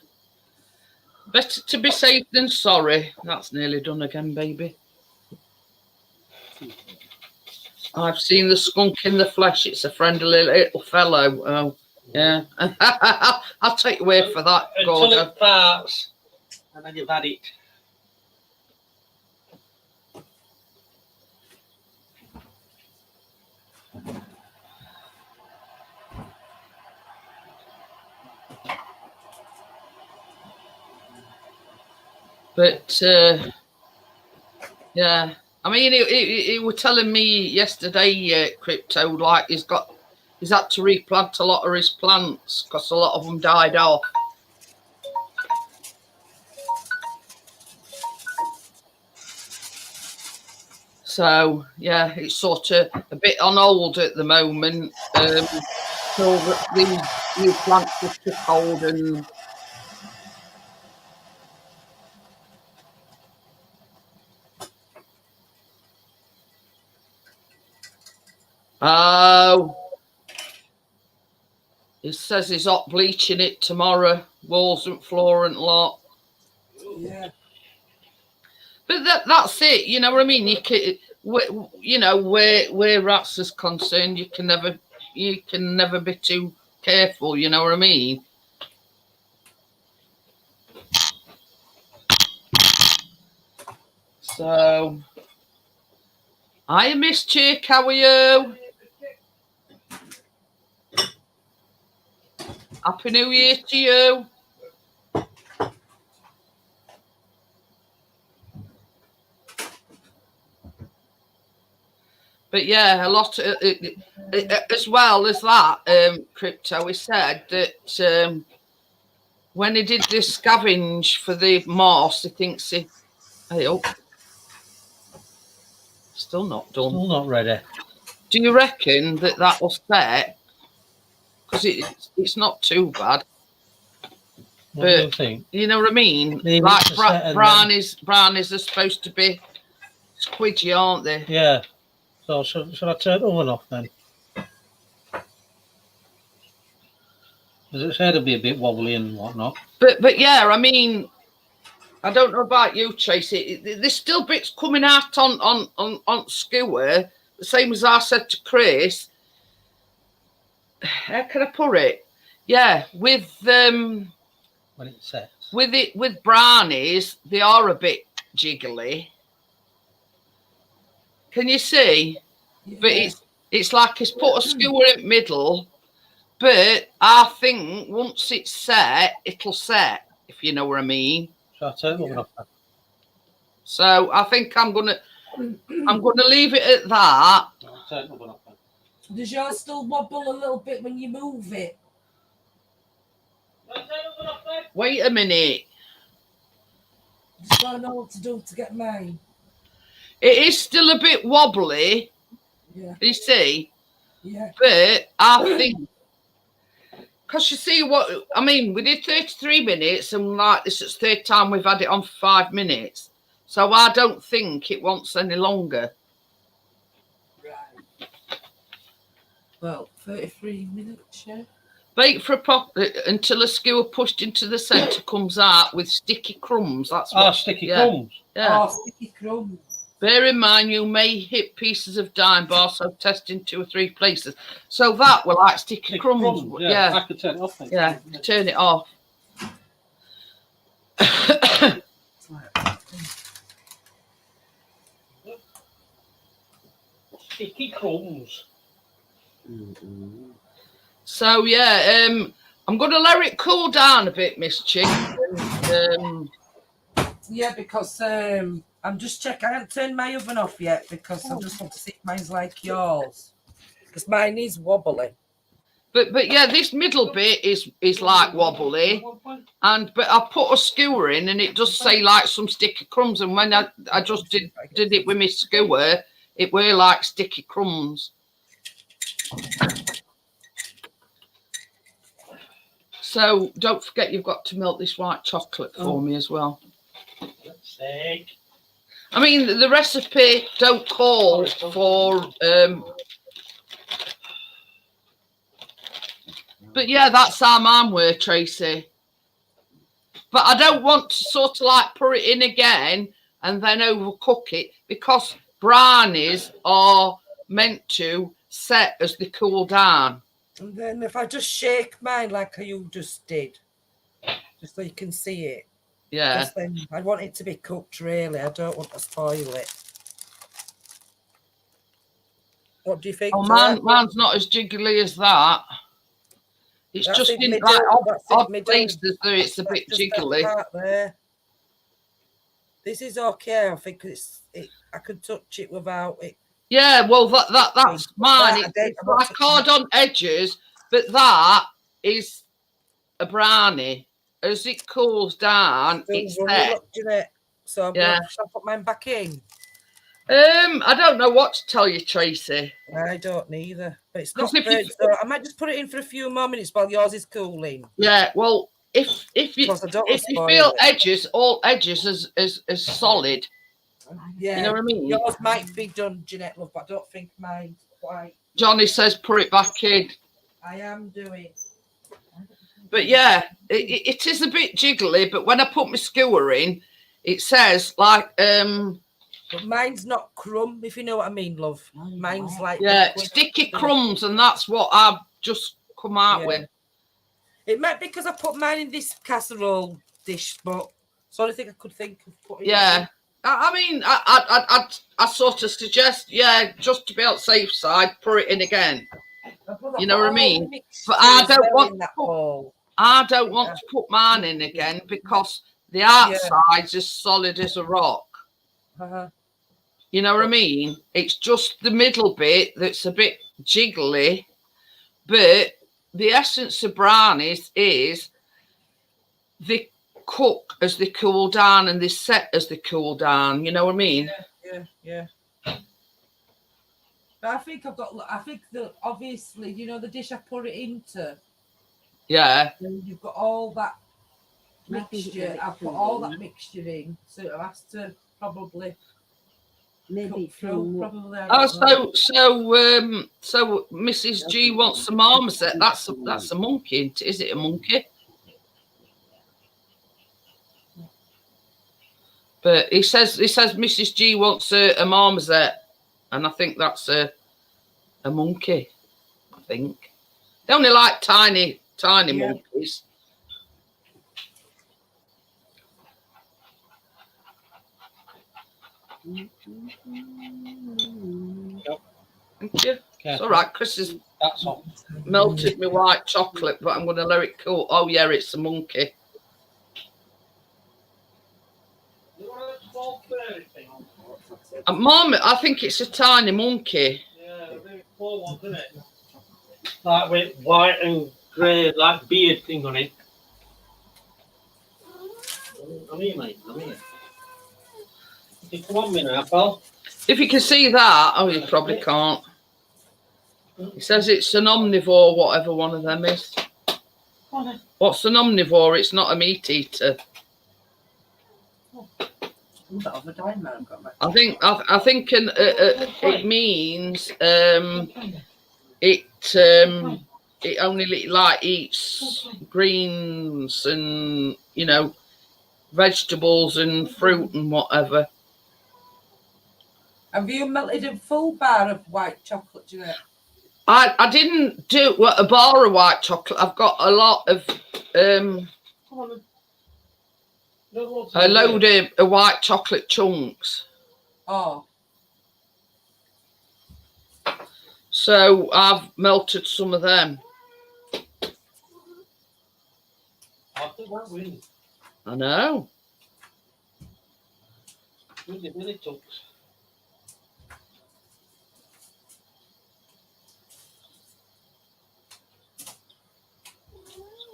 Better to be safe than sorry. That's nearly done again, baby. I've seen the skunk in the flesh. It's a friendly little fellow. Oh, yeah. I'll take your word for that, Until Gordon. it farts, and then you've had it. But yeah, I mean, he was telling me yesterday, Crypto, like he's had to replant a lot of his plants because a lot of them died off. So yeah, it's sort of a bit on hold at the moment. So these new plants are too cold and. Oh, He says he's hot bleaching it tomorrow, walls and floor and lot. Yeah. But that's it, you know what I mean? You can, you know, where rats is concerned, you can never be too careful, you know what I mean? So, hiya, Miss Chick, how are you? Happy New Year to you. But yeah, a lot of, as well as that, Crypto, he said that when he did this scavenge for the moss, he thinks he, hey, oh, still not done. Still not ready. Do you reckon that will set? Because it's not too bad. What do you But think? you know what I mean? Leave like it to set and brownies are supposed to be squidgy, aren't they? Yeah. So should I turn the oven off then? Because it said it'd be a bit wobbly and whatnot. But yeah, I mean, I don't know about you, Tracy. There's still bits coming out on skewer, the same as I said to Chris. How can I put it? Yeah, with When it sets. with brownies, they are a bit jiggly. Can you see? Yeah. But it's like he's put a skewer in the middle. But I think once it's set, it'll set, if you know what I mean. So I turn the oven off then? So I think I'm gonna leave it at that. I'll turn the oven off then. Does yours still wobble a little bit when you move it? Wait a minute. Just want to know what to do to get mine. It is still a bit wobbly, Yeah. you see. Yeah. But I think, because you see what I mean, we did 33 minutes, and like this is the third time we've had it on for 5 minutes. So I don't think it wants any longer. Right. Well, 33 minutes, yeah. Bake for a pop until a skewer pushed into the centre comes out with sticky crumbs. That's what, sticky yeah. crumbs. Yeah. Oh, sticky crumbs. Bear in mind, you may hit pieces of Daim Bar, so test in 2 or 3 places. So that were like sticky crumbs. Yeah. I could turn it off then. Yeah, turn it off. Sticky crumbs. So yeah, I'm gonna let it cool down a bit, Miss Chick. Yeah, because I'm just checking. I haven't turned my oven off yet because I just want to see if mine's like yours. Because mine is wobbly. But yeah, this middle bit is like wobbly, but I put a skewer in and it does say like some sticky crumbs. And when I just did it with my skewer, it were like sticky crumbs. So don't forget you've got to melt this white chocolate for me as well. I mean, the recipe don't call for but yeah, that's how mine were, Tracy. But I don't want to sort of like put it in again and then overcook it, because brownies are meant to set as they cool down. And then if I just shake mine like you just did, just so you can see it. Yeah. Because then I want it to be cooked, really. I don't want to spoil it. What do you think? Oh, mine's not as jiggly as that. It's That's just in in middle, like that's odd in middle. places that it's a bit Just that jiggly. part there. This is okay. I think I could touch it without it. Yeah, well, that's mine. It's like hard on edges, but that is a brownie. As it cools down, it's there. Jeanette. So I'm Yeah. shall I put mine back in? I don't know what to tell you, Tracy. I don't neither. But it's 'Cause not if you- burnt, so I might just put it in for a few more minutes while yours is cooling. Yeah, well, if you Because I don't want if to you spoil feel it. edges, all edges is solid. Yeah. You know what I mean? Yours might be done, Jeanette, love, but I don't think mine's quite. Johnny says put it back in. I am doing. But yeah, it is a bit jiggly. But when I put my skewer in, it says like But mine's not crumb, if you know what I mean, love. Mine's like liquid. sticky crumbs, and that's what I've just come out with. It might be because I put mine in this casserole dish, but it's the only thing I could think of putting. Yeah. I mean, I sort of suggest, just to be on the safe side, pour it in again. You know what I mean? But I don't want to put mine in again because the outside is solid as a rock. You know what I mean? It's just the middle bit that's a bit jiggly. But the essence of brownies is they cook as they cool down and they set as they cool down. You know what I mean? Yeah. But I think that obviously, you know, the dish I put it into. Yeah. And you've got all that mixture. I've put all that mixture in, so it has to probably Maybe probably. So Mrs. G wants some marmoset. That's a monkey. Is it a monkey? But he says Mrs. G wants a marmoset, and I think that's a monkey. I think they only like tiny monkeys. Thank you. It's all right. Chris has melted my white chocolate, but I'm going to let it cool. Oh yeah, it's a monkey. Mum, I think it's a tiny monkey. Yeah, really cool one, isn't it? Like with white and grey, like beard thing on it. I'm here, mate. I'm here. Come on, me now, pal. If you can see that, you probably can't. It says it's an omnivore, whatever one of them is. What's an omnivore? It's not a meat eater. I think it means it only like eats greens and vegetables and fruit and whatever. Have you melted a full bar of white chocolate, Jeanette? I didn't do a bar of white chocolate. I've got a lot of a load of white chocolate chunks. Oh. So I've melted some of them. I know.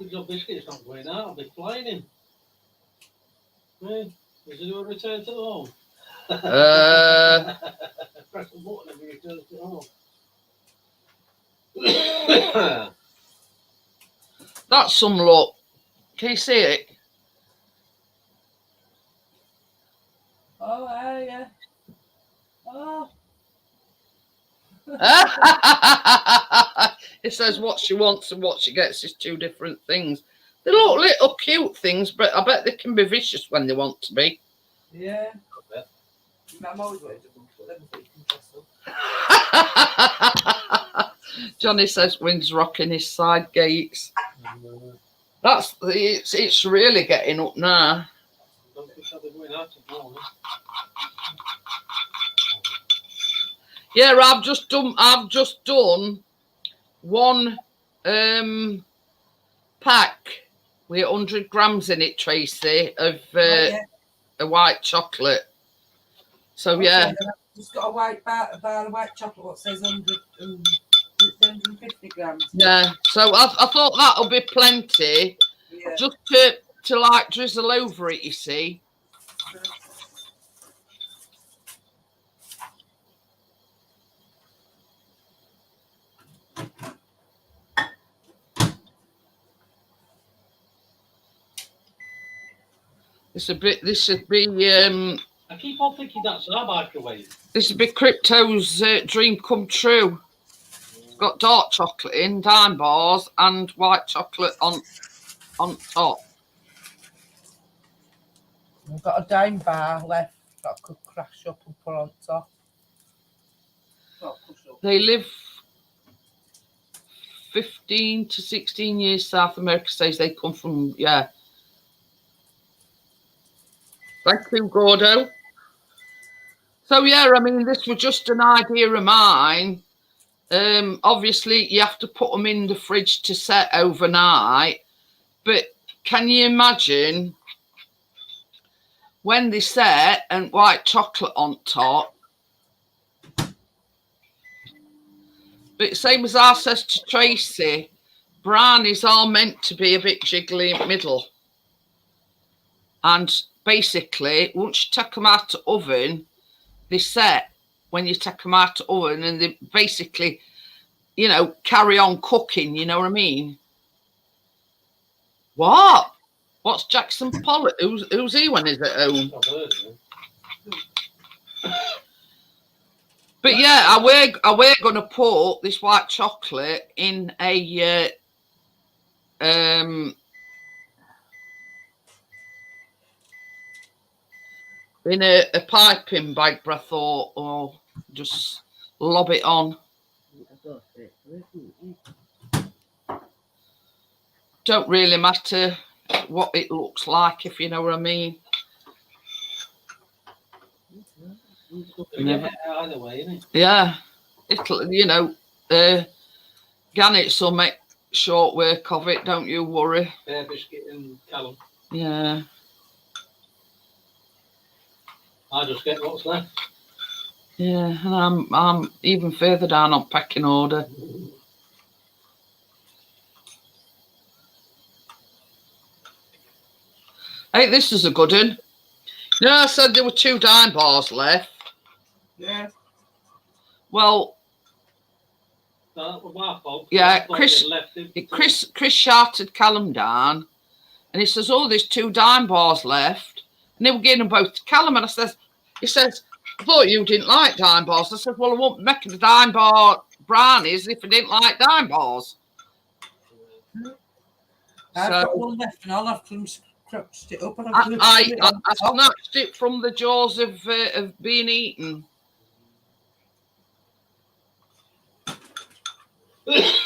Your biscuit's not going out. I'll be flying in. Hey, is it a return to home? Press the button and it returns to home. That's some luck. Can you see it? Oh, yeah. Oh. It says what she wants and what she gets is two different things. They look little cute things, but I bet they can be vicious when they want to be. Yeah. Johnny says Wings rocking his side gates. It's really getting up now. Yeah, I've just done one pack with 100 grams in it, Tracy, of a white chocolate. So okay, yeah, I've just got a bar of white chocolate. What says 150 grams? Yeah. So I thought that'll be plenty, just to like drizzle over it. You see. This should be I keep on thinking that's our microwave. This would be Crypto's dream come true. got dark chocolate in, Daim Bars, and white chocolate on top. I've got a Daim bar left that I could crash up and put on top. They live 15 to 16 years. South America says they come from, yeah. Thank you, Gordo. So, yeah, I mean, this was just an idea of mine. Obviously, you have to put them in the fridge to set overnight. But can you imagine when they set and white chocolate on top? But same as I says to Tracy, brownies are meant to be a bit jiggly in the middle. And basically, once you take them out of the oven, they set when you take them out of the oven, and they basically, you know, carry on cooking, you know what I mean? What? What's Jackson Pollock? Who's he when he's at home? I've heard of him. But yeah, we're gonna put this white chocolate in a piping bag, I thought, or just lob it on. Don't really matter what it looks like, if you know what I mean. Yeah, either way, isn't it? Yeah, it'll, you know, Gannets will make short work of it, don't you worry. Bear biscuit and Callum. Yeah. I just get what's left. Yeah, and I'm even further down on pecking order. Hey, this is a good one. You know, I said there were 2 Daim Bars left. Yeah. Well, That was my fault. yeah, I thought they'd left it. Chris shouted Callum down, and he says, "Oh, there's 2 Daim Bars left," and they were getting them both to Callum. And he says, "I thought you didn't like Daim Bars." I said, "Well, I won't make the Daim Bar brownies if I didn't like Daim Bars." I've So got one left, and I'll have to scratch it up. And I snatched it from the jaws of being eaten.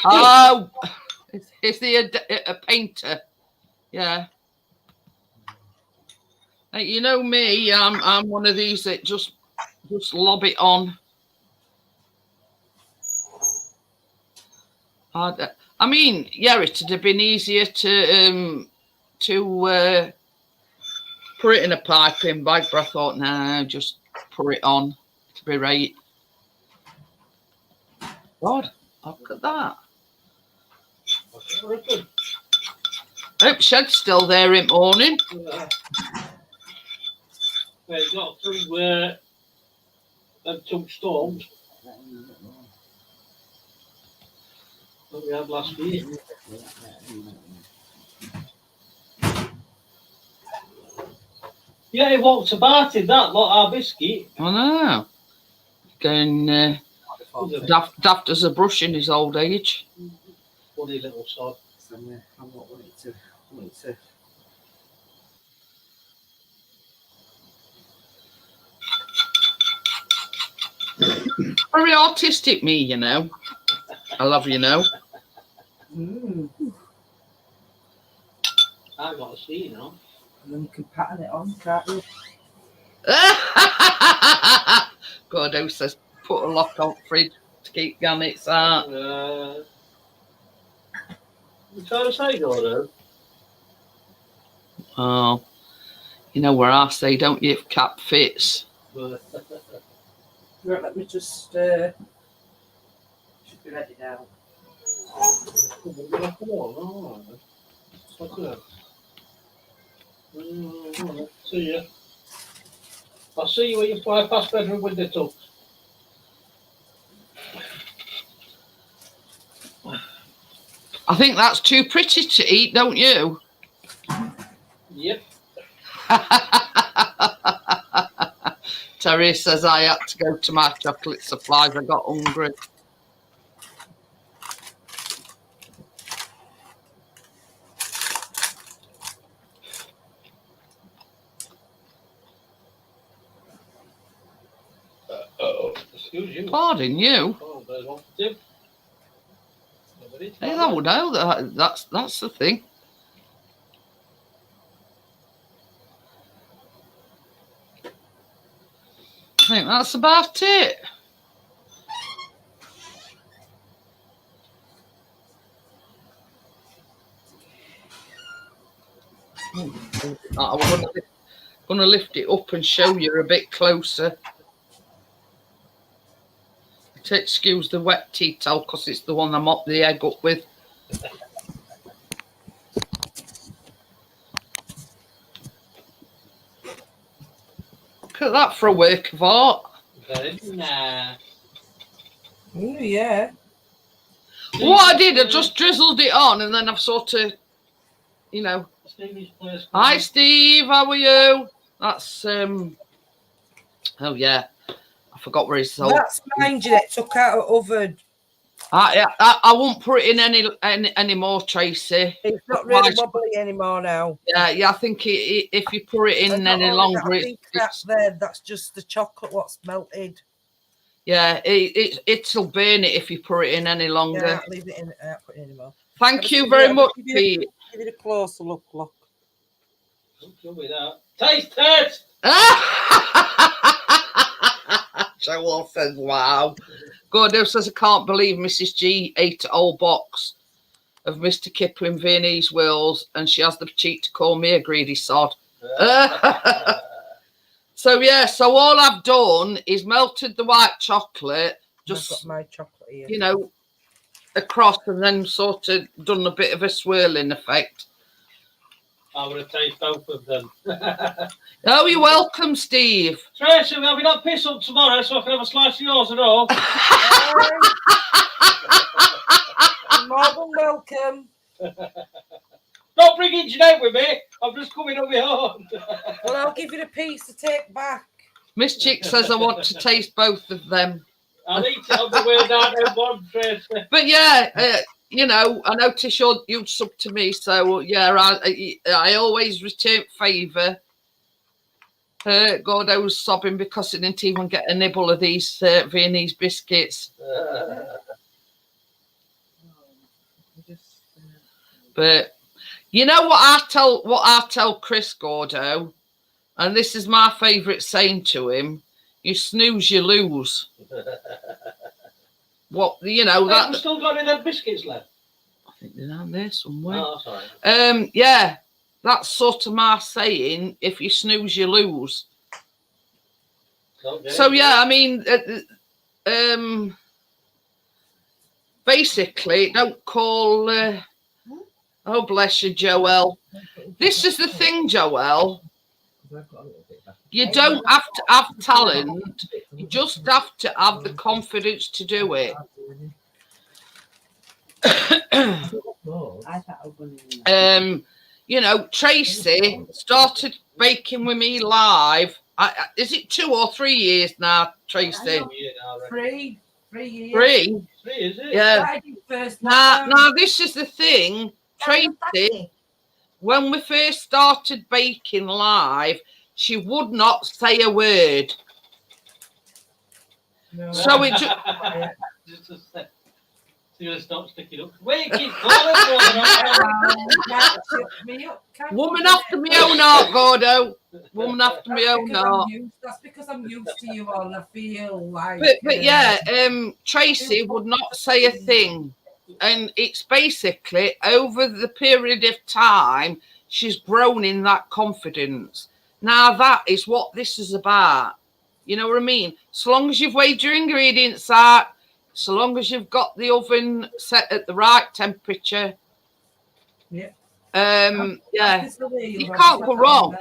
Oh, is he a painter? Yeah. Hey, you know me, I'm one of these that just lob it on. I mean, yeah, it'd have been easier to put it in a piping bag, but I thought, no, just put it on to be right. God, look at that. Hope Shed's still there in the morning. They got through them 2 storms that we had last year. Yeah, he walks about in that lot, our biscuit. I know. Going daft as a brush in his old age. Funny little sod. I'm not wanting to. Very artistic, me, you know. I love you know. I got to see, you know. And then you can pattern it on, can't you? God, who says put a lock on fridge to keep Gannets out? You trying to say, Gordo? Oh, you know where I say, don't you, if cap fits. Right, let me just. Should be ready now. See ya. I'll see you when you fly past bedroom window tucks. I think that's too pretty to eat, don't you? Yep. Terry says I had to go to my chocolate supplies. I got hungry. excuse you. Pardon you. Oh, there's one for Tim. Hey, that would know that's the thing. I think that's about it. I'm gonna lift it up and show you a bit closer. Excuse the wet tea towel because it's the one I mopped the egg up with. Look at that for a work of art. Very nice. Ooh, yeah. What I did, I just drizzled it on and then I've sort of, you know. Hi Steve, how are you? That's oh yeah, I forgot where it's sold. That's mine, Jeanette. Took out of oven. I won't put it in any more, Tracy. It's not really wobbly anymore now. Yeah, I think if you pour it in any longer, I think that's just the chocolate what's melted. Yeah, it'll burn it if you pour it in any longer. Yeah, leave it in. Put it in anymore. Thank you very much, Pete. Give it a closer look. Don't kill me that. Taste test. Joe off says, wow. Gordo says, I can't believe Mrs. G ate a whole box of Mr. Kipling Viennese whirls and she has the cheek to call me a greedy sod. So, yeah, so all I've done is melted the white chocolate, just, I've got my chocolate here. You know, across and then sort of done a bit of a swirling effect. I would have tasted both of them. Oh, you're welcome, Steve. Tracy, we'll be not piss up tomorrow so I can have a slice of yours and all. You're more than welcome. Don't bring it Jeanette with me. I'm just coming on my own. Well, I'll give you a piece to take back. Miss Chick says I want to taste both of them. I'll eat it on the way down there, one, Tracy. But yeah, you know, I notice you'd sub to me, so yeah, I always return favour. Gordo's sobbing because he didn't even get a nibble of these Viennese biscuits. But you know what I tell Chris Gordo, and this is my favourite saying to him: you snooze, you lose. What, you know, that I've still got any of them biscuits left. I think they're down there somewhere. Oh, sorry. Yeah, that's sort of my saying. If you snooze, you lose. So yeah, I mean, basically, don't call. Oh, bless you, Joelle. This is the thing, Joelle. You don't have to have talent. You just have to have the confidence to do it. You know, Tracy started baking with me live. Is it 2 or 3 years now, Tracy? 3 years. 3? 3, is it? Yeah. Now, this is the thing, Tracy. When we first started baking live, she would not say a word. No. So it Just a sec. So you're going to stop sticking up. Wait, keep calling. Woman after my own heart, Gordo. Woman after my own heart. That's because I'm used to you all. I feel like. But yeah, Tracy would not say a thing. And it's basically over the period of time, she's grown in that confidence. Now, that is what this is about. You know what I mean? So long as you've weighed your ingredients out, so long as you've got the oven set at the right temperature. Yeah. Yeah. You can't go wrong.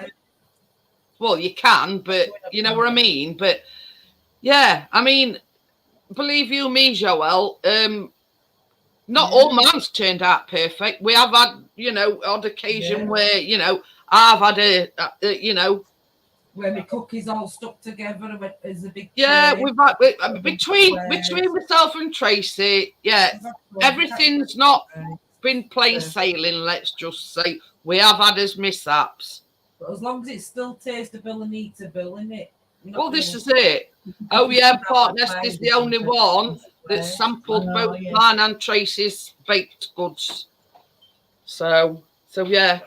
Well, you can, but you know what I mean? But yeah, I mean, believe you me, Joelle, not all mine's turned out perfect. We have had, you know, odd occasion where, you know, I've had you know, when the cookies all stuck together as a big yeah, tray. we've had between myself and Tracy, yeah, everything's not been plain sailing. Let's just say we have had as mishaps. But as long as it's still tasteable and eatable, isn't it? Well, this is it. Oh yeah, Port Nest is the only one that sampled both mine and Tracy's baked goods. So yeah.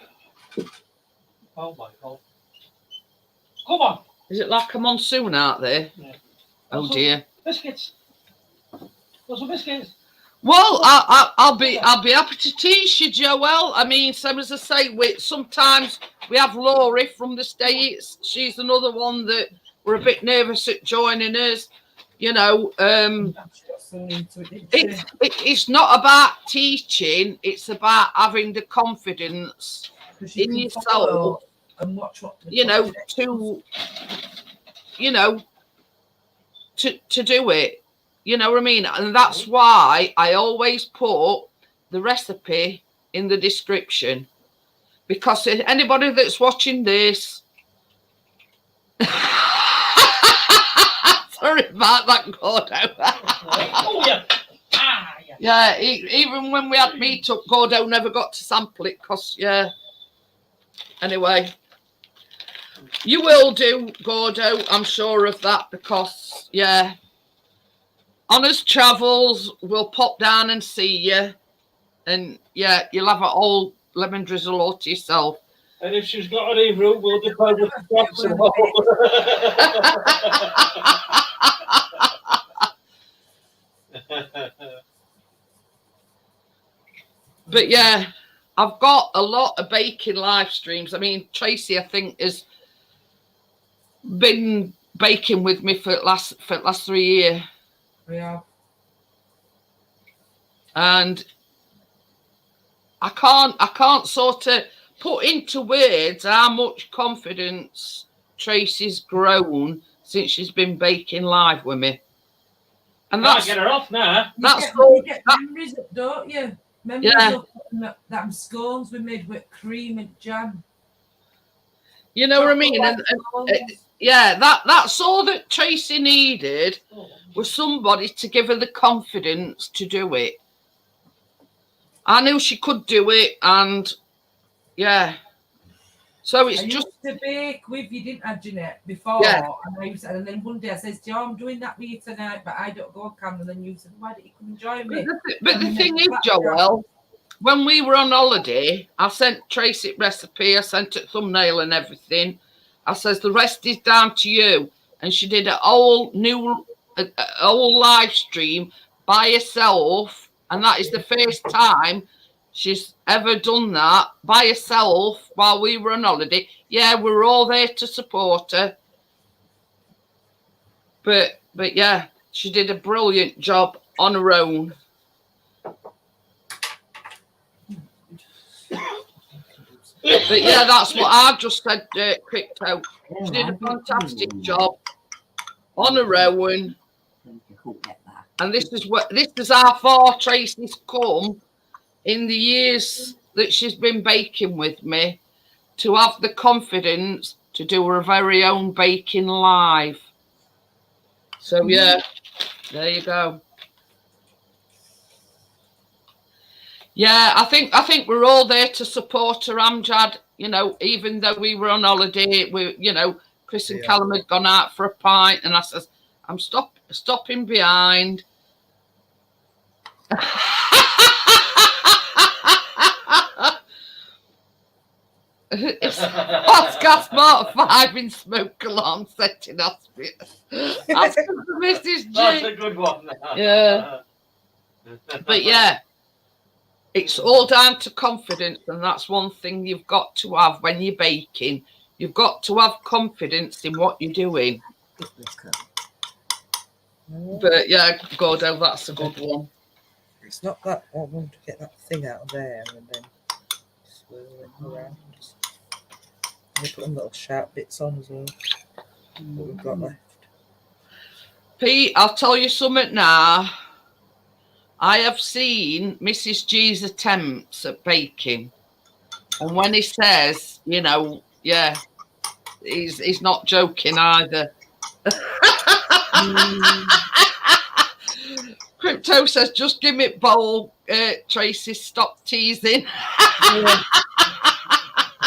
Oh my God. Come on. Is it like a monsoon out there? Yeah. Oh dear. Biscuits. Got some biscuits. Well, I'll be happy to teach you, Joelle. I mean, same as I say, sometimes we have Laurie from the States. She's another one that we're a bit nervous at joining us. You know, it's not about teaching; it's about having the confidence in yourself and watch what to do it. You know what I mean? And that's why I always put the recipe in the description. Because if anybody that's watching this... Sorry about that, Gordo. Oh, yeah. Yeah, even when we had meat up, Gordo never got to sample it because, yeah. Anyway. You will do, Gordo, I'm sure of that because, yeah. Honours Travels will pop down and see you. And, yeah, you'll have a whole lemon drizzle all to yourself. And if she's got any room, we'll just over to Jackson. But, yeah, I've got a lot of baking live streams. I mean, Tracy, I think, has been baking with me for the last 3 years. Yeah. And I can't sort of put into words how much confidence Tracy's grown since she's been baking live with me. And that's get her off now. You get memories up, don't you? Memories up that scones we made with cream and jam. You know what I mean? And yeah, that's all that Tracy needed was somebody to give her the confidence to do it. I knew she could do it, and yeah. So it's just to bake with you, didn't I, Jeanette? Before, and then one day I says, "Joe, I'm doing that with you tonight, but I don't go on camera." And then you said, "Why don't you come and join me?" But the thing is, Joelle, when we were on holiday, I sent Tracy recipe, I sent it thumbnail and everything. I says the rest is down to you, and she did a whole live stream by herself, and that is the first time she's ever done that by herself while we were on holiday. Yeah, we were all there to support her. But yeah, she did a brilliant job on her own. But yeah, that's what I've just said, Crypto. She did a fantastic job on her own. And this is how far Tracy's come in the years that she's been baking with me, to have the confidence to do her very own baking live. So yeah, there you go. Yeah, I think we're all there to support her, Amjad. You know, even though we were on holiday, Chris and Callum had gone out for a pint, and I says, I'm stopping behind. Oscar Smart 5 in smoke alarm setting hospital. That's Mrs. G. That's a good one. Yeah. But yeah, it's all down to confidence, and that's one thing you've got to have when you're baking. You've got to have confidence in what you're doing. But yeah, Gordo, that's a good one. It's not that I want to get that thing out of there and then swirl it around. We put them little sharp bits on as well. What we've got left. Pete, I'll tell you something now. I have seen Mrs. G's attempts at baking, and when he says, yeah, he's not joking either. Crypto says, just give me bowl, Tracy, stop teasing.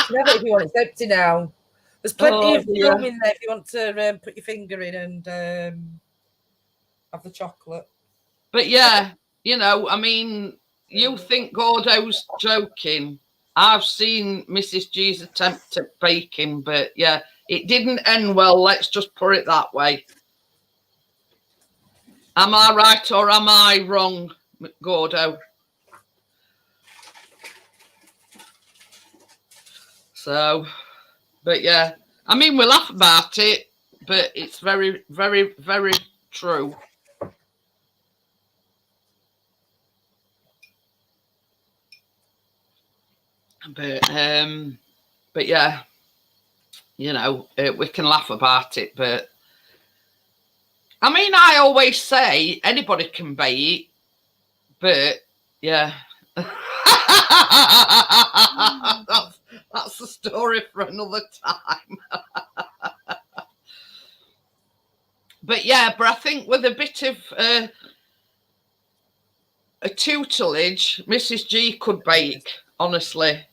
Have it if you want, it's empty now. There's plenty Oh, of dear. room in there if you want to put your finger in and have the chocolate. But yeah, you know, I mean, you think Gordo's joking. I've seen Mrs. G's attempt at baking, but yeah, it didn't end well. Let's just put it that way. Am I right or am I wrong, Gordo? So, but yeah, I mean, we laugh about it, but it's very, very, very true. But yeah, you know, we can laugh about it, but I mean, I always say anybody can bake, but yeah. that's the story for another time. But yeah, but I think with a bit of a tutelage, Mrs. G could bake, honestly.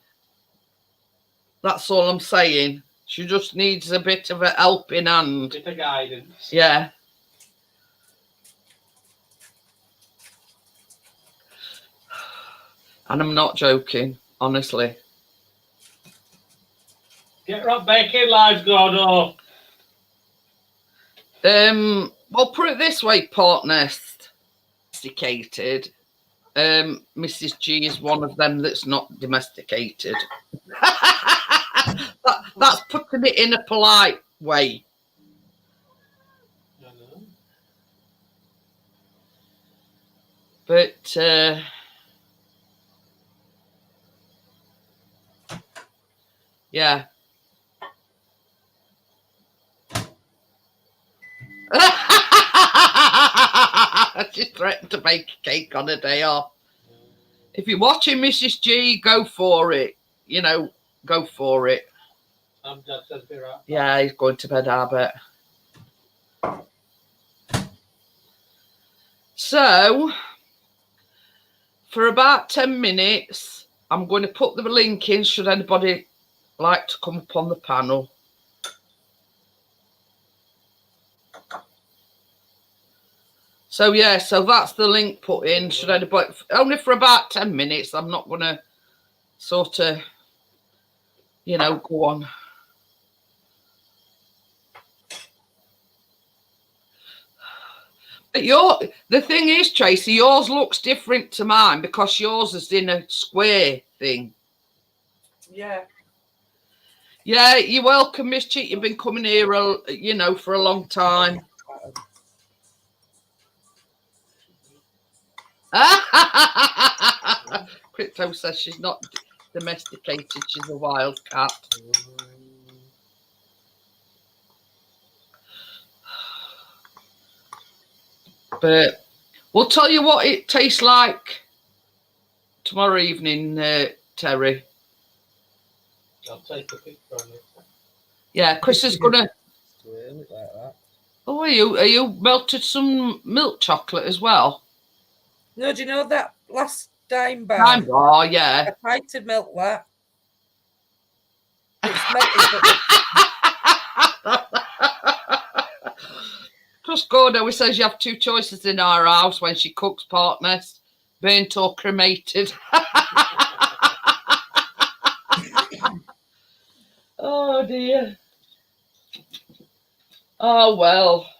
That's all I'm saying. She just needs a bit of a helping hand. Bit of guidance. Yeah. And I'm not joking, honestly. Get right baking lives, Gordo. Well, put it this way, partner. Domesticated. Mrs. G is one of them that's not domesticated. That's putting it in a polite way. But yeah. She threatened to make a cake on a day off. If you're watching Mrs. G, go for it. You know, go for it. I'm just says be right. Yeah, he's going to bed, I bet. So, for about 10 minutes, I'm going to put the link in should anybody like to come up on the panel. So yeah, so that's the link put in. Should anybody, only for about 10 minutes. I'm not going to sort of, you know, go on. But the thing is, Tracy, yours looks different to mine because yours is in a square thing. Yeah. Yeah, you're welcome, Miss Cheat. You've been coming here, you know, for a long time. Crypto says she's not domesticated, she's a wild cat. But we'll tell you what it tastes like tomorrow evening, Terry. I'll take a picture on it. Yeah, Chris is gonna. Like that. Oh, are you melted some milk chocolate as well? No, do you know that last Daim Bar? Daim Bar, yeah. I tried to melt that. It's melted, Plus, Gordo says you have two choices in our house when she cooks, partners: burnt or cremated. Oh dear. Oh well.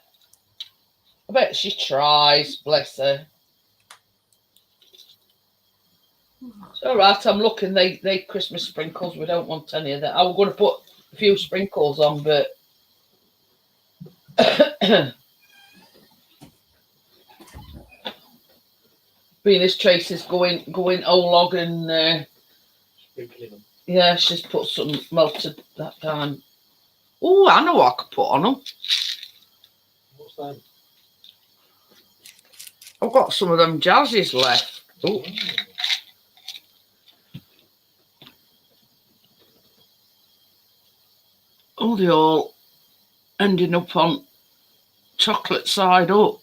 I bet she tries, bless her. It's all right. I'm looking. They Christmas sprinkles. We don't want any of that. I was going to put a few sprinkles on, but Venus Tracy's going old log and yeah, she's put some melted that time. Oh, I know what I could put on them. What's that? I've got some of them jazzies left. Oh. Oh, they're all ending up on chocolate side up.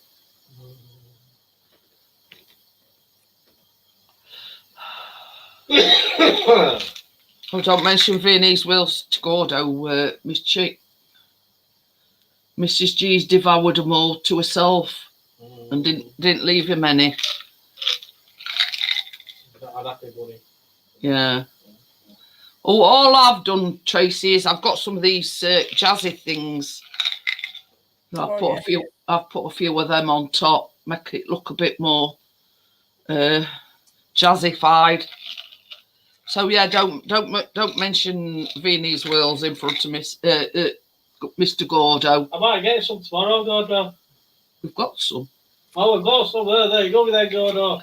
Oh, don't mention Viennese wheels to Gordo. Mrs. G's devoured them all to herself and didn't leave him any. Unhappy bunny. Yeah. Oh, all I've done, Tracy, is I've got some of these jazzy things. I've put a few of them on top, make it look a bit more jazzified. So yeah, don't mention Viennese wheels in front of Mr. Gordo. I might get some tomorrow, Gordo. We've got some. Oh, we've got some there. There you go with that, Gordo.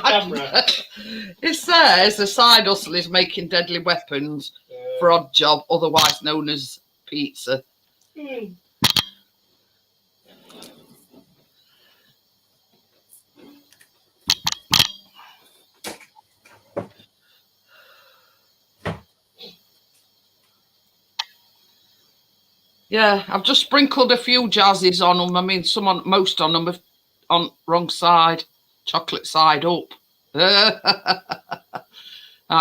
Camera. It says the side hustle is making deadly weapons for odd job, otherwise known as pizza. Yeah, I've just sprinkled a few jazzies on them. I mean, most on them on wrong side, chocolate side up. I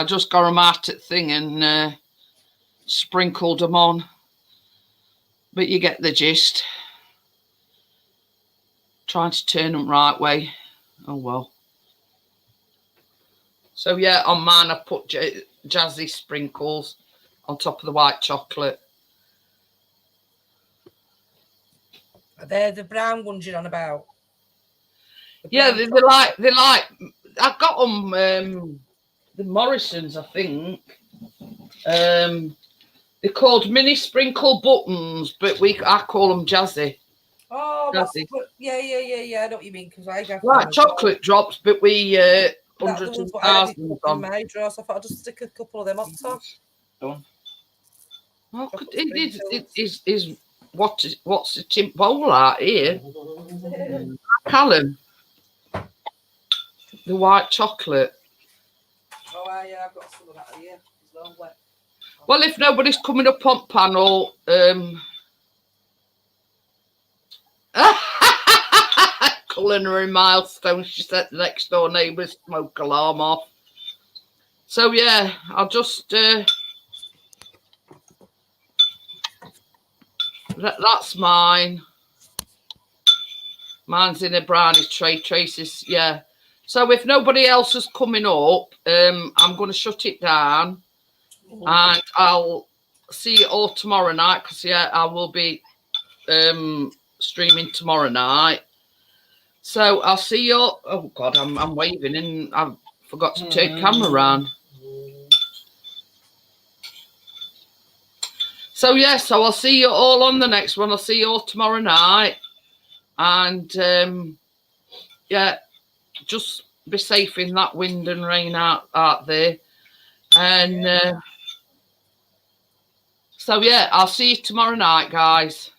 just got them out at thing and sprinkled them on. But you get the gist. Trying to turn them right way. Oh well. So yeah, on mine I put jazzy sprinkles on top of the white chocolate. They're the brown ones you're on about. Yeah, they're like. I got them. The Morrisons, I think. They're called mini sprinkle buttons, but I call them jazzy. Oh, Jazzy. yeah. I know what you mean because I got Like chocolate drops, but we hundreds of thousands on. my drawer, so I thought I'd just stick a couple of them on top. Done. Well, it is what's the tin bowl out here? Callum, the white chocolate. Oh, yeah, I've got some of that here. It's all wet. Well, if nobody's coming up on panel, culinary milestone, she set the next door neighbour's smoke alarm off. So yeah, I'll just that's mine. Mine's in a brownie tray. Tracy's, yeah. So if nobody else is coming up, I'm going to shut it down. And I'll see you all tomorrow night because, yeah, I will be streaming tomorrow night. So I'll see you all. Oh, God, I'm waving and I forgot to take camera around. So, yeah, so I'll see you all on the next one. I'll see you all tomorrow night. And, yeah, just be safe in that wind and rain out there. And... so, yeah, I'll see you tomorrow night, guys.